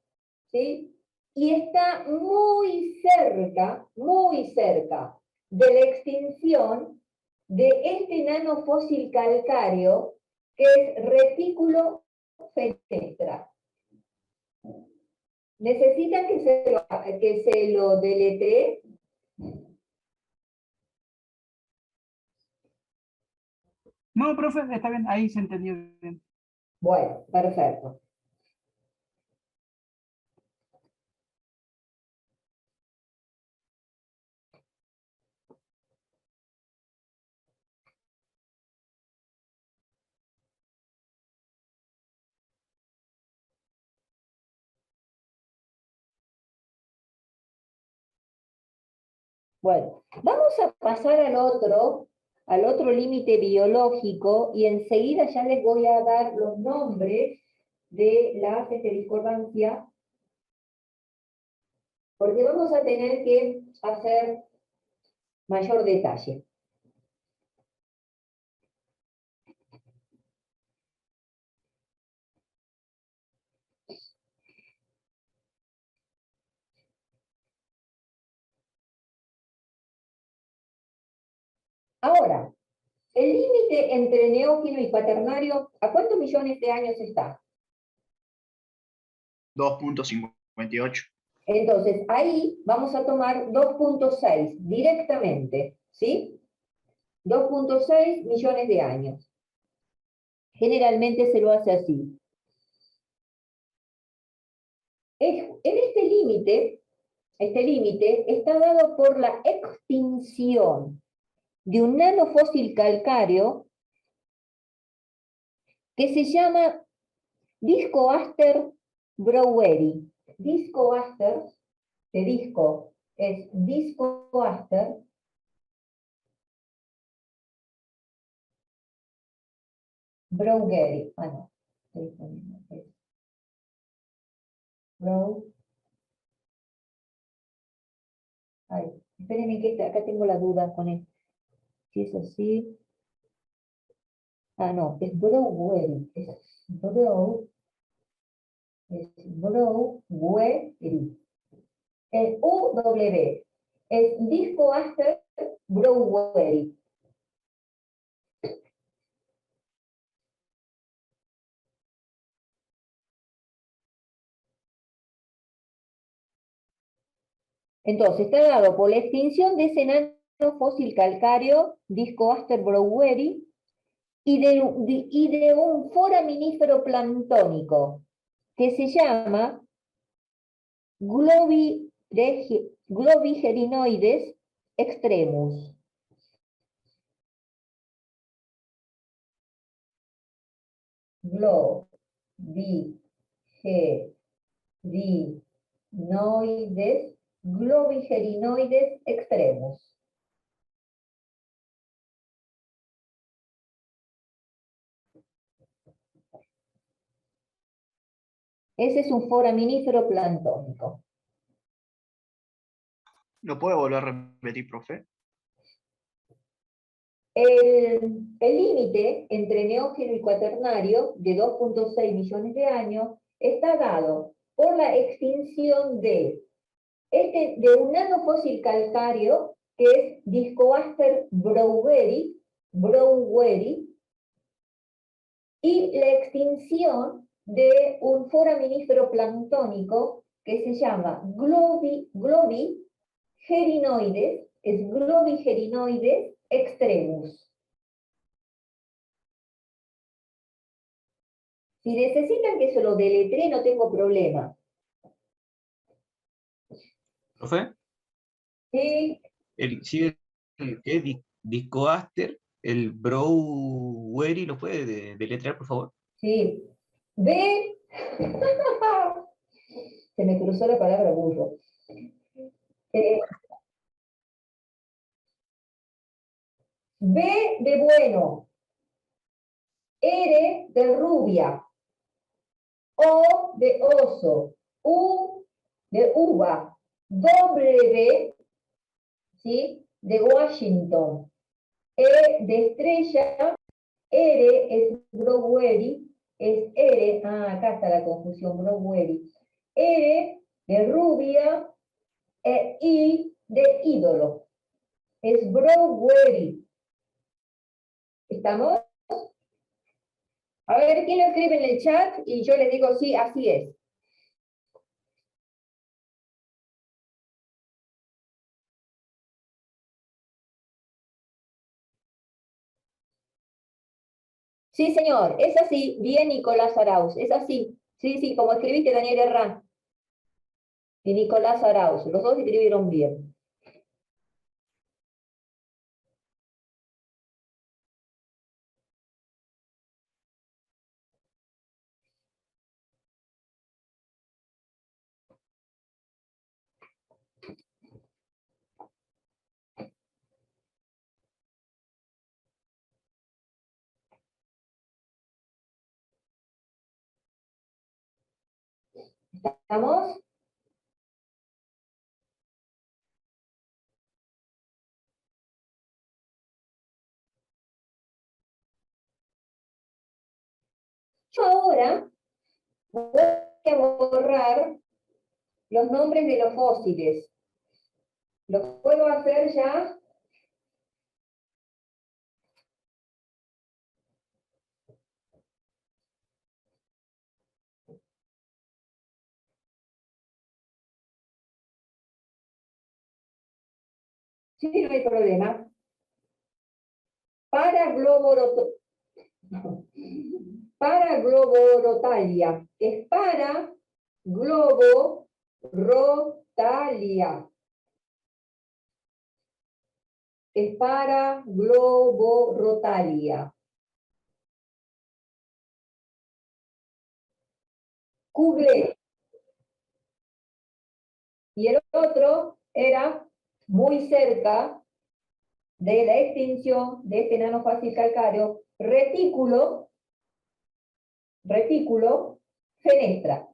¿Sí? Y está muy cerca de la extinción de este nanofósil calcáreo que es retículo fenestra. ¿Necesitan que se lo deletree?
No, profe, está bien, ahí se entendió bien.
Bueno, perfecto. Bueno, vamos a pasar al otro límite biológico y enseguida ya les voy a dar los nombres de las discordancias, porque vamos a tener que hacer mayor detalle. Ahora, el límite entre neógeno y cuaternario, ¿a cuántos millones de años está?
2.58.
Entonces, ahí vamos a tomar 2.6 directamente, ¿sí? 2.6 millones de años. Generalmente se lo hace así. En este límite está dado por la extinción de un nanofósil calcáreo que se llama Discoaster broweri. Discoaster, de disco, es Discoaster broweri. Ah, no. Ay, espérenme que acá tengo la duda con esto. Si es así. Ah, no, es broweri. Es broweri. El UW es Discoaster broweri. Entonces, está dado por la extinción de ese fósil calcáreo Discoaster broweri y de un foraminífero planctónico que se llama Globigerinoides extremus. Globigerinoides extremus. Ese es un foraminífero planctónico.
¿Lo puede volver a repetir, profe?
El límite entre neógeno y cuaternario, de 2,6 millones de años, está dado por la extinción de un nanofósil calcáreo, que es Discoaster broweri, y la extinción de un foraminífero planctónico que se llama Globigerinoides extremus. Si necesitan que se lo deletree, no tengo problema.
¿Profe?
Sí,
Sí, ¿qué es Discoaster, el Broweri, ¿lo puede deletrear, por favor?
sí. B. Se me cruzó la palabra burro. Eh, B de bueno. R de rubia. O de oso. U de uva. W, ¿sí?, de Washington. E de estrella. R es Broweri. Es R. Ah, acá está la confusión. Broweri. R de rubia. E I de ídolo. Es Broweri. ¿Estamos? A ver, ¿quién lo escribe en el chat? Y yo les digo, sí, así es. Sí, señor, es así. Bien, Nicolás Arauz, es así. Sí, sí, como escribiste Daniel Herrán y Nicolás Arauz. Los dos escribieron bien. ¿Estamos? Yo ahora voy a borrar los nombres de los fósiles. ¿Los puedo hacer ya? Sí, no hay problema. Para Globorotalia. Es para Globorotalia. Es para Globorotalia. Google. Y el otro era muy cerca de la extinción de este nanofácil calcáreo, retículo fenestra.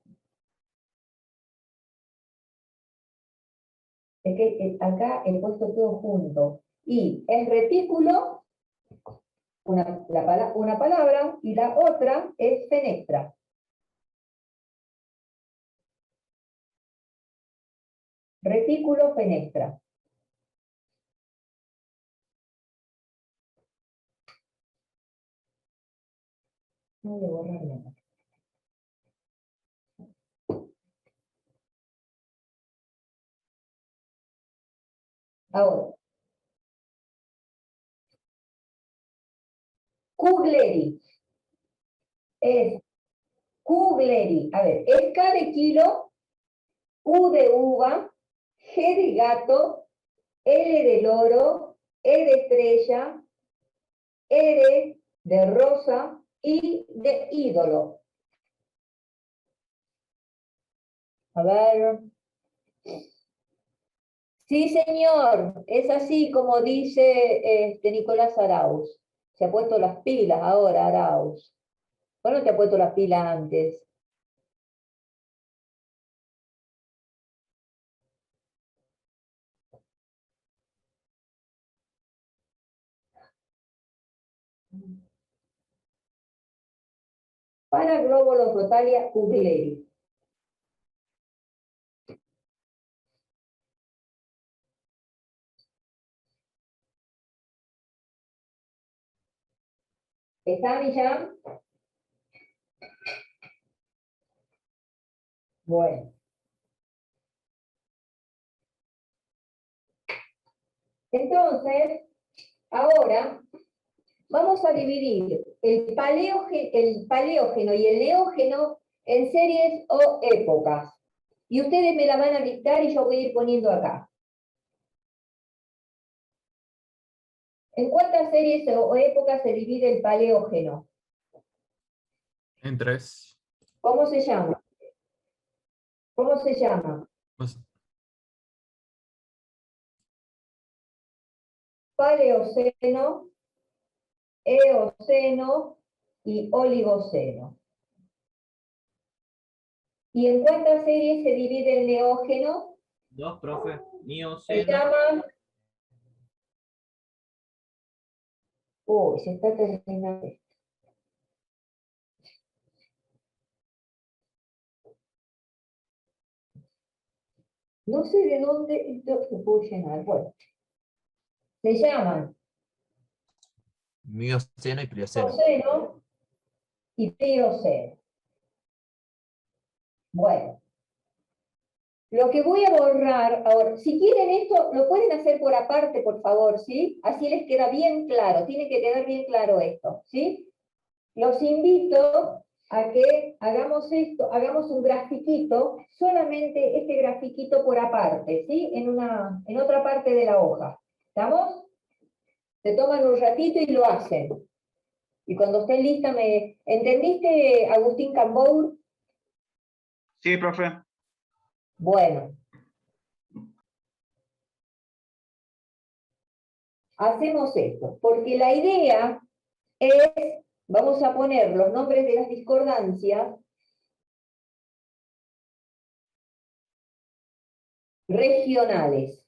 Es que acá he puesto todo junto. Y es retículo, una palabra, y la otra es fenestra. Retículo fenestra. No voy a borrar nada. Ahora, Kugleri. Es Kugleri. A ver, es K de kilo, U de uva, G de gato, L de loro, E de estrella, R de rosa, I de ídolo. A ver. Sí, señor, es así como dice Nicolás Arauz. Se ha puesto las pilas ahora, Arauz. ¿Cuándo te ha puesto las pilas antes? Para glóbulos rotalia Kugleri. ¿Está, Millán? Bueno. Entonces, ahora vamos a dividir el paleógeno y el neógeno en series o épocas. Y ustedes me la van a dictar y yo voy a ir poniendo acá. ¿En cuántas series o épocas se divide el paleógeno?
En 3.
¿Cómo se llama? ¿Cómo se llama? Paleoceno, Eoceno y Oligoceno. ¿Y en cuántas series se divide el neógeno?
2, profe.
Se
Mioceno.
llama... Uy, se está terminando. No sé de dónde esto se puede llenar. Bueno, se llaman
Mioceno y Plioceno.
Eoceno y Plioceno. Bueno, lo que voy a borrar ahora, si quieren esto, lo pueden hacer por aparte, por favor, ¿sí? Así les queda bien claro, tiene que quedar bien claro esto, ¿sí? Los invito a que hagamos esto, hagamos un grafiquito, solamente este grafiquito por aparte, ¿sí? En otra parte de la hoja. ¿Estamos? Se toman un ratito y lo hacen. Y cuando estén lista, ¿entendiste, Agustín Cambour?
Sí, profe.
Bueno. Hacemos esto, porque la idea es, vamos a poner los nombres de las discordancias regionales.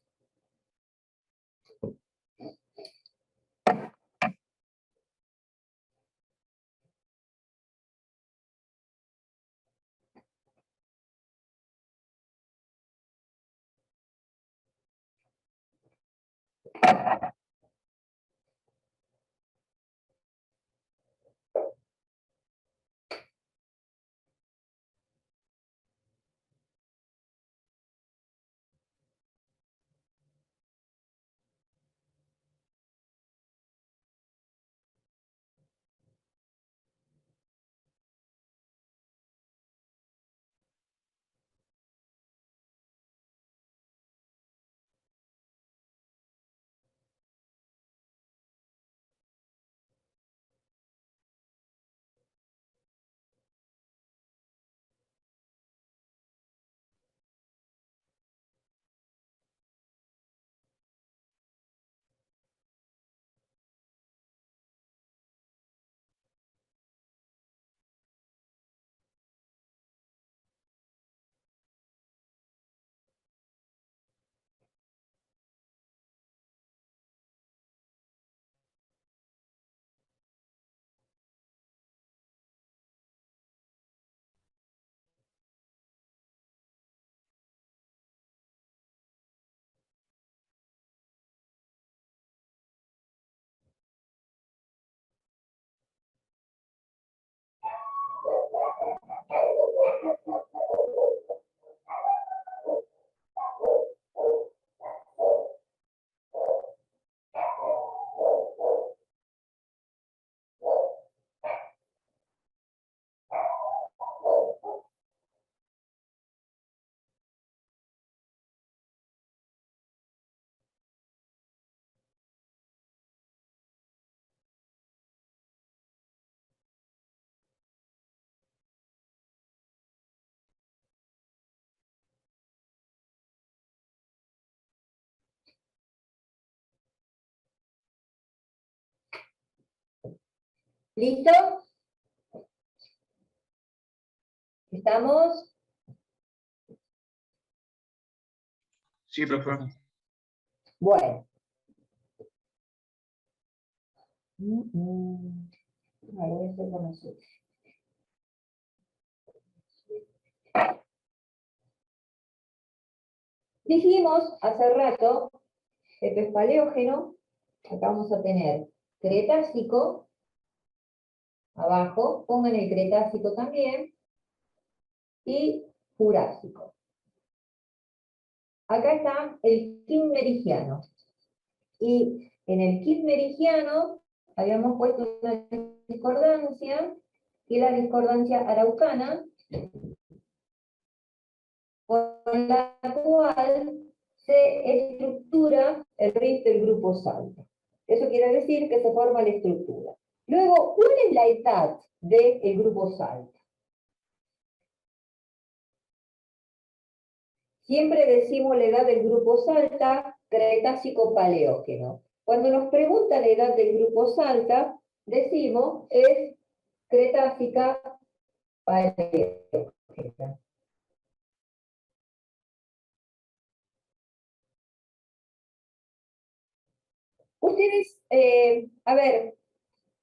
¿Listo? ¿Estamos?
Sí, profe.
Bueno. A ver, voy a hacer como suyo. Dijimos hace rato, el pez paleógeno, acá vamos a tener Cretácico, abajo, pongan el Cretácico también, y Jurásico. Acá está el Kimmerigiano. Y en el Kimmerigiano habíamos puesto una discordancia, que es la discordancia araucana, con la cual se estructura el RIF del grupo Salta. Eso quiere decir que se forma la estructura. Luego, ¿cuál es la edad del grupo Salta? Siempre decimos la edad del grupo Salta, Cretácico-Paleógeno. Cuando nos preguntan la edad del grupo Salta, decimos es Cretácica-Paleógena. Ustedes, a ver,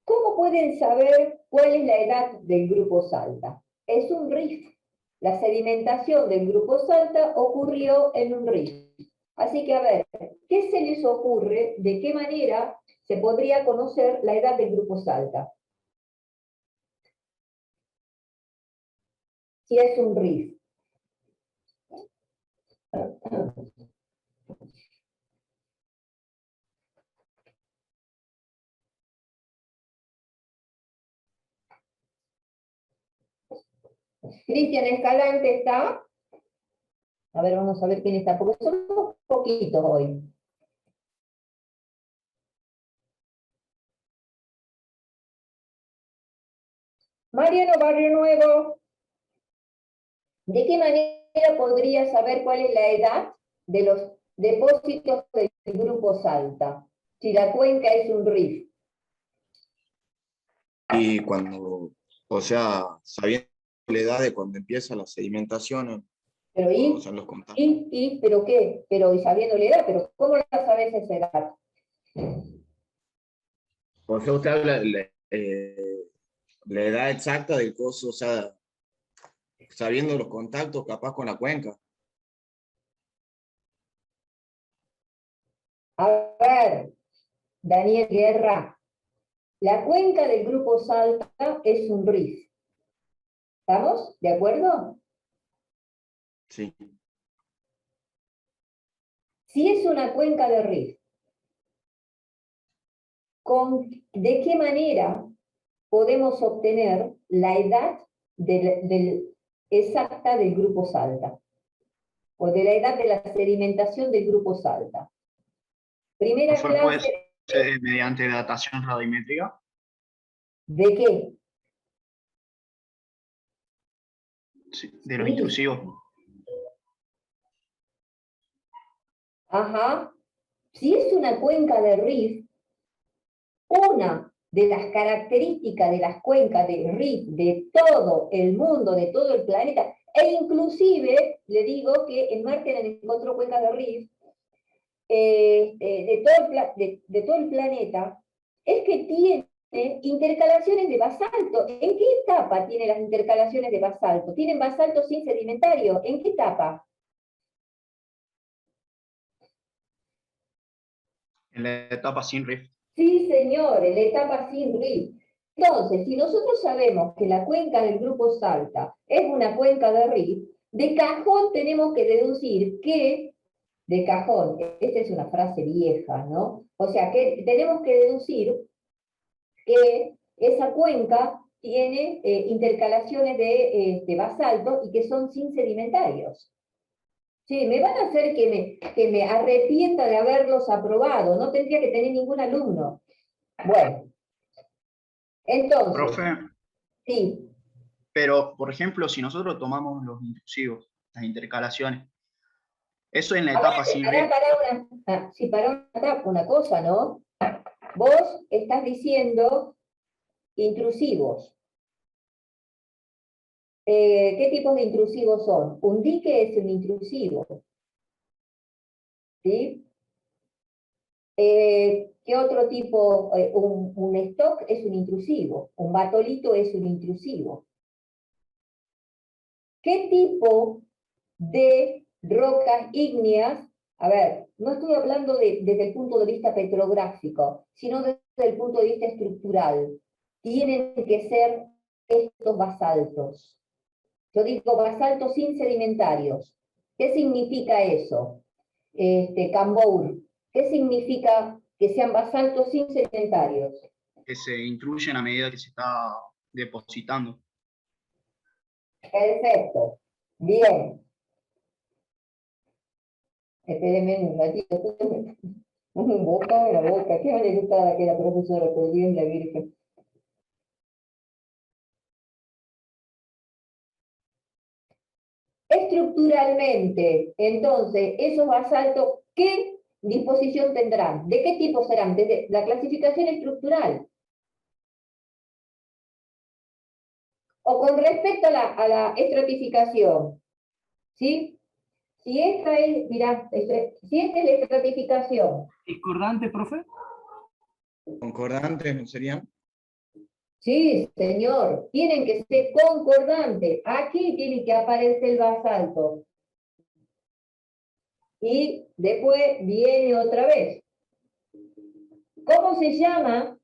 ¿cómo pueden saber cuál es la edad del grupo Salta? Es un RIF. La sedimentación del grupo Salta ocurrió en un RIF. Así que, a ver, ¿qué se les ocurre? ¿De qué manera se podría conocer la edad del grupo Salta? Si es un RIF. Cristian Escalante está. A ver, vamos a ver quién está, porque somos poquitos hoy. Mariano Barrio Nuevo. ¿De qué manera podría saber cuál es la edad de los depósitos del grupo Salta? Si la cuenca es un RIF.
Y cuando, o sea, sabiendo la edad de cuando empieza la sedimentación,
Pero
o sea, los contactos.
¿pero qué? Pero y sabiendo la edad, pero ¿cómo la sabes esa edad?
O sea, usted habla la edad exacta del coso, o sea, sabiendo los contactos capaz con la cuenca.
A ver, Daniel Guerra, la cuenca del grupo Salta es un RIF. ¿Estamos? ¿De acuerdo?
Sí.
Si es una cuenca de RIF, ¿de qué manera podemos obtener la edad exacta del grupo Salta? O de la edad de la sedimentación del grupo Salta. Primera
Profe, ¿puede
clase.
ser mediante datación radiométrica?
¿De qué?
Sí, de los intrusivos.
Ajá. Si es una cuenca de RIF, una de las características de las cuencas de RIF de todo el mundo, de todo el planeta, e inclusive, le digo que en Marte han encontrado cuencas de RIF, de todo el planeta, es que tiene intercalaciones de basalto. ¿En qué etapa tiene las intercalaciones de basalto? ¿Tienen basalto sin sedimentario? ¿En qué etapa?
En la etapa sin rift.
Sí, señor, en la etapa sin RIF. Entonces, si nosotros sabemos que la cuenca del grupo Salta es una cuenca de RIF, de cajón tenemos que deducir que, de cajón, esta es una frase vieja, ¿no? O sea, que tenemos que deducir que esa cuenca tiene intercalaciones de basalto y que son sin sedimentarios. Sí, me van a hacer que me arrepienta de haberlos aprobado, no tendría que tener ningún alumno. Bueno, entonces,
Profe,
sí.
pero, por ejemplo, si nosotros tomamos los intrusivos, las intercalaciones, eso en la etapa sin rift.
Para una cosa, ¿no? Vos estás diciendo intrusivos. ¿Qué tipos de intrusivos son? Un dique es un intrusivo. ¿Sí? ¿Qué otro tipo? Un stock es un intrusivo. Un batolito es un intrusivo. ¿Qué tipo de rocas ígneas? A ver, no estoy hablando desde el punto de vista petrográfico, sino desde el punto de vista estructural. Tienen que ser estos basaltos. Yo digo basaltos sin sedimentarios. ¿Qué significa eso? Cambour. ¿Qué significa que sean basaltos sin sedimentarios?
Que se intruyen a medida que se está depositando.
Perfecto. Bien. Espérenme un ratito. Boca, la boca. Qué maleducada que la profesora, por Dios la Virgen. Estructuralmente, entonces, esos basaltos, ¿qué disposición tendrán? ¿De qué tipo serán? Desde la clasificación estructural. O con respecto a la estratificación. ¿Sí? Si esta es, mirá, si esta es la estratificación.
¿Discordante, profe?
Concordantes, ¿no serían?
Sí, señor, tienen que ser concordantes. Aquí tiene que aparecer el basalto. Y después viene otra vez. ¿Cómo se llama?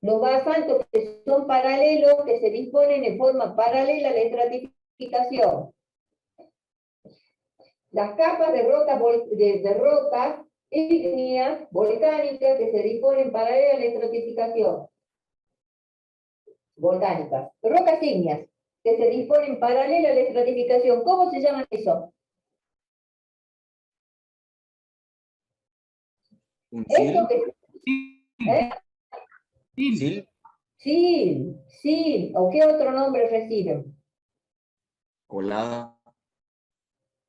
Los basaltos que son paralelos, que se disponen en forma paralela a la estratificación. Las capas de rocas ígneas volcánicas que se disponen paralelas a la estratificación. Volcánicas. Rocas ígneas que se disponen paralelas a la estratificación. ¿Cómo se llama eso?
¿Un
Esto
sil?
que, ¿eh?
¿Sil?
Sí. ¿O qué otro nombre reciben?
Colada.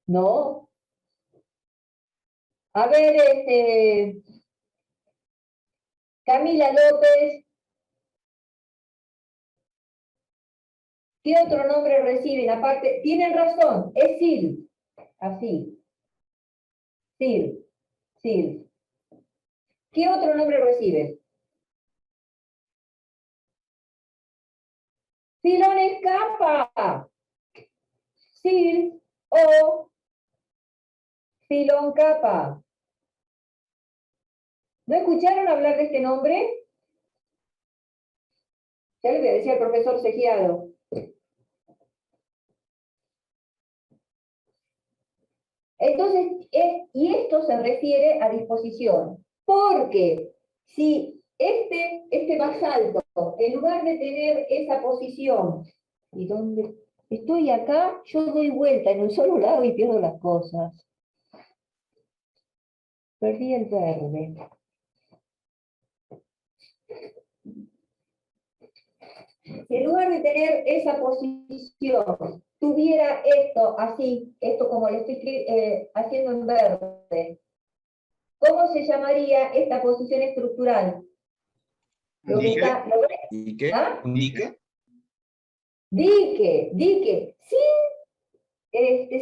No. A ver, Camila López. ¿Qué otro nombre reciben? Aparte, tienen razón, es SIL. Así. SIL. ¿Qué otro nombre reciben? Filones capa. SIL o filón capa. ¿No escucharon hablar de este nombre? Ya le voy a decir al profesor Segiado. Entonces, y esto se refiere a disposición, porque si este basalto, en lugar de tener esa posición, y donde estoy acá, yo doy vuelta en un solo lado y pierdo las cosas. Perdí el verde. Si en lugar de tener esa posición, tuviera esto así, esto como le estoy haciendo en verde, ¿cómo se llamaría esta posición estructural? Lo que está,
¿Dique?
¿Ah?
¿Un dique?
Dique,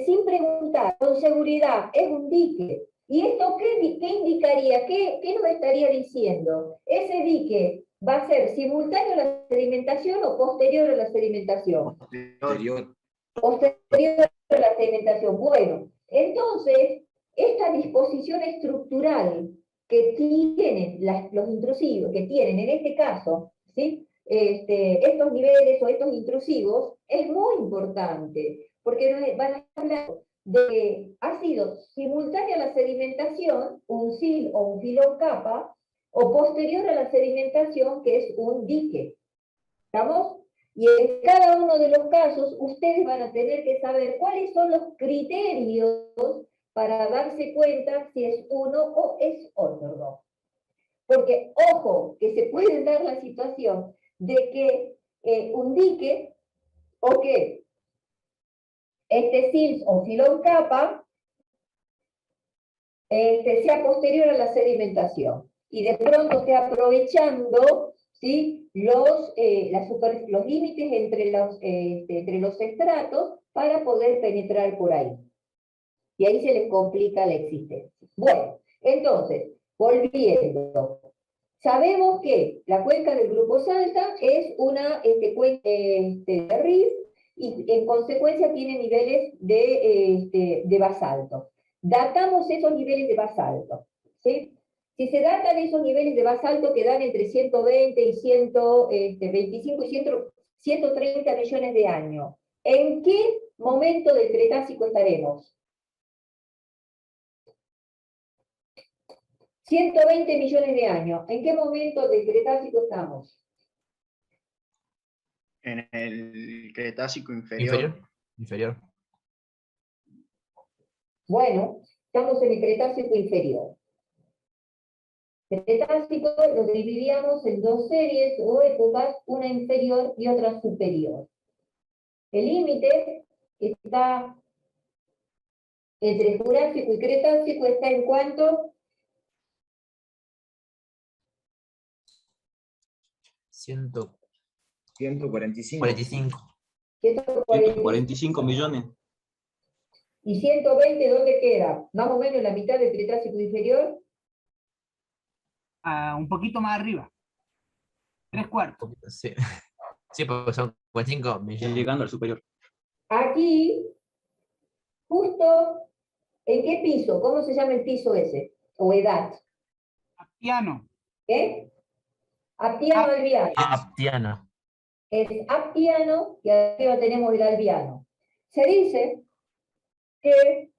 sin preguntar, con seguridad, es un dique. ¿Y esto qué indicaría? ¿Qué nos estaría diciendo? Ese dique va a ser simultáneo a la sedimentación o posterior a la sedimentación.
Posterior.
Posterior a la sedimentación. Bueno, entonces, esta disposición estructural que tienen los intrusivos, que tienen en este caso, ¿sí? Estos niveles o estos intrusivos, es muy importante, porque van a hablar de que ha sido simultánea a la sedimentación, un sil o un filón capa, o posterior a la sedimentación, que es un dique. ¿Estamos? Y en cada uno de los casos, ustedes van a tener que saber cuáles son los criterios para darse cuenta si es uno o es otro. Porque, ojo, que se puede dar la situación de que un dique, o que este sils o filón capa, sea posterior a la sedimentación. Y de pronto esté aprovechando, ¿sí? los límites entre los estratos para poder penetrar por ahí. Y ahí se les complica la existencia. Bueno, entonces, volviendo. Sabemos que la cuenca del Grupo Salta es una cuenca de rift y en consecuencia tiene niveles de basalto. Datamos esos niveles de basalto, ¿sí? Si se datan esos niveles de basalto que dan entre 120 y 125 y 130 millones de años, ¿en qué momento del Cretácico estaremos? 120 millones de años. ¿En qué momento del Cretácico estamos?
En el Cretácico inferior.
Inferior.
Bueno, estamos en el Cretácico inferior. El Cretácico lo dividíamos en dos series o épocas, una inferior y otra superior. El límite está entre Jurásico y Cretácico, está en cuánto?
145.
145.
145 millones.
¿Y 120 dónde queda? Más o menos la mitad del Cretácico inferior.
Un poquito más arriba. 3/4.
Sí, sí, porque son 45 millones.
Llegando al superior.
Aquí, justo, ¿en qué piso? ¿Cómo se llama el piso ese? O edad.
Aptiano.
¿Qué? Aptiano albiano.
Aptiano.
Es aptiano y arriba tenemos el albiano. Se dice que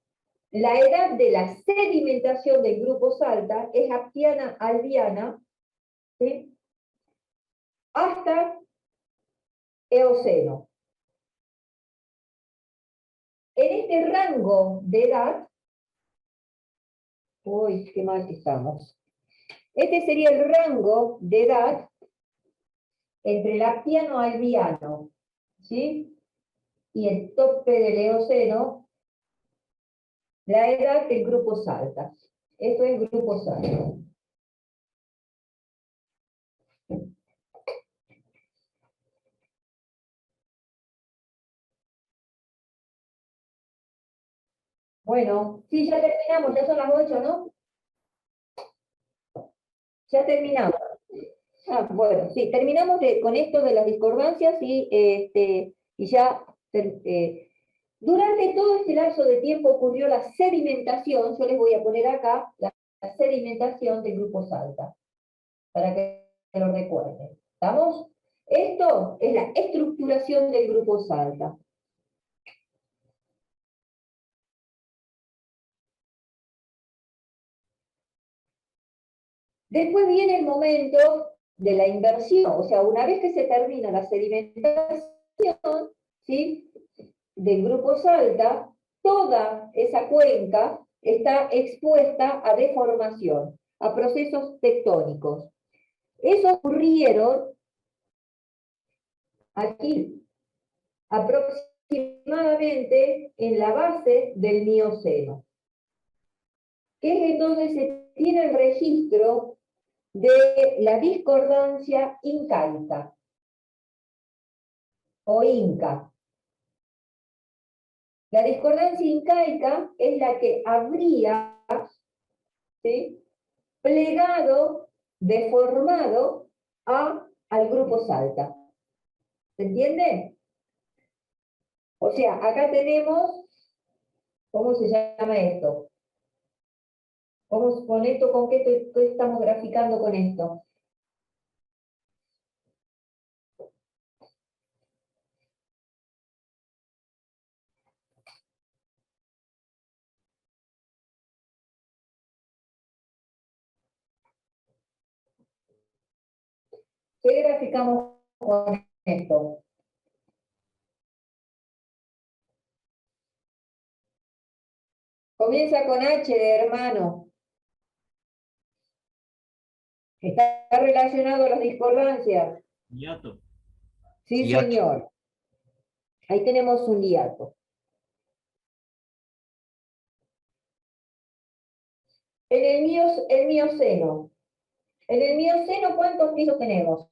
la edad de la sedimentación del Grupo Salta es aptiana albiana, ¿sí? Hasta Eoceno. En este rango de edad, uy, qué mal que estamos. Este sería el rango de edad entre el aptiano albiano, ¿sí? Y el tope del Eoceno, la edad del Grupo Salta. Esto es Grupo Salta. Bueno, sí, ya terminamos, ya son las 8, ¿no? Ya terminamos. Bueno, sí, terminamos con esto de las discordancias y ya... durante todo este lapso de tiempo ocurrió la sedimentación, yo les voy a poner acá, la sedimentación del Grupo Salta, para que lo recuerden. ¿Estamos? Esto es la estructuración del Grupo Salta. Después viene el momento de la inversión, o sea, una vez que se termina la sedimentación, ¿sí?, del Grupo Salta, toda esa cuenca está expuesta a deformación, a procesos tectónicos. Eso ocurrieron aquí, aproximadamente en la base del Mioceno, que es en donde se tiene el registro de la discordancia incaica o inca. La discordancia incaica es la que habría, ¿sí?, plegado, deformado al Grupo Salta. ¿Se entiende? O sea, acá tenemos, ¿cómo se llama esto? Con esto, ¿con qué estamos graficando con esto? ¿Qué graficamos con esto? Comienza con H de hermano. Está relacionado a las discordancias.
Hiato.
Sí,
Hiato.
señor. Ahí tenemos un hiato. En el Mioceno. En el Mioceno, ¿cuántos pisos tenemos?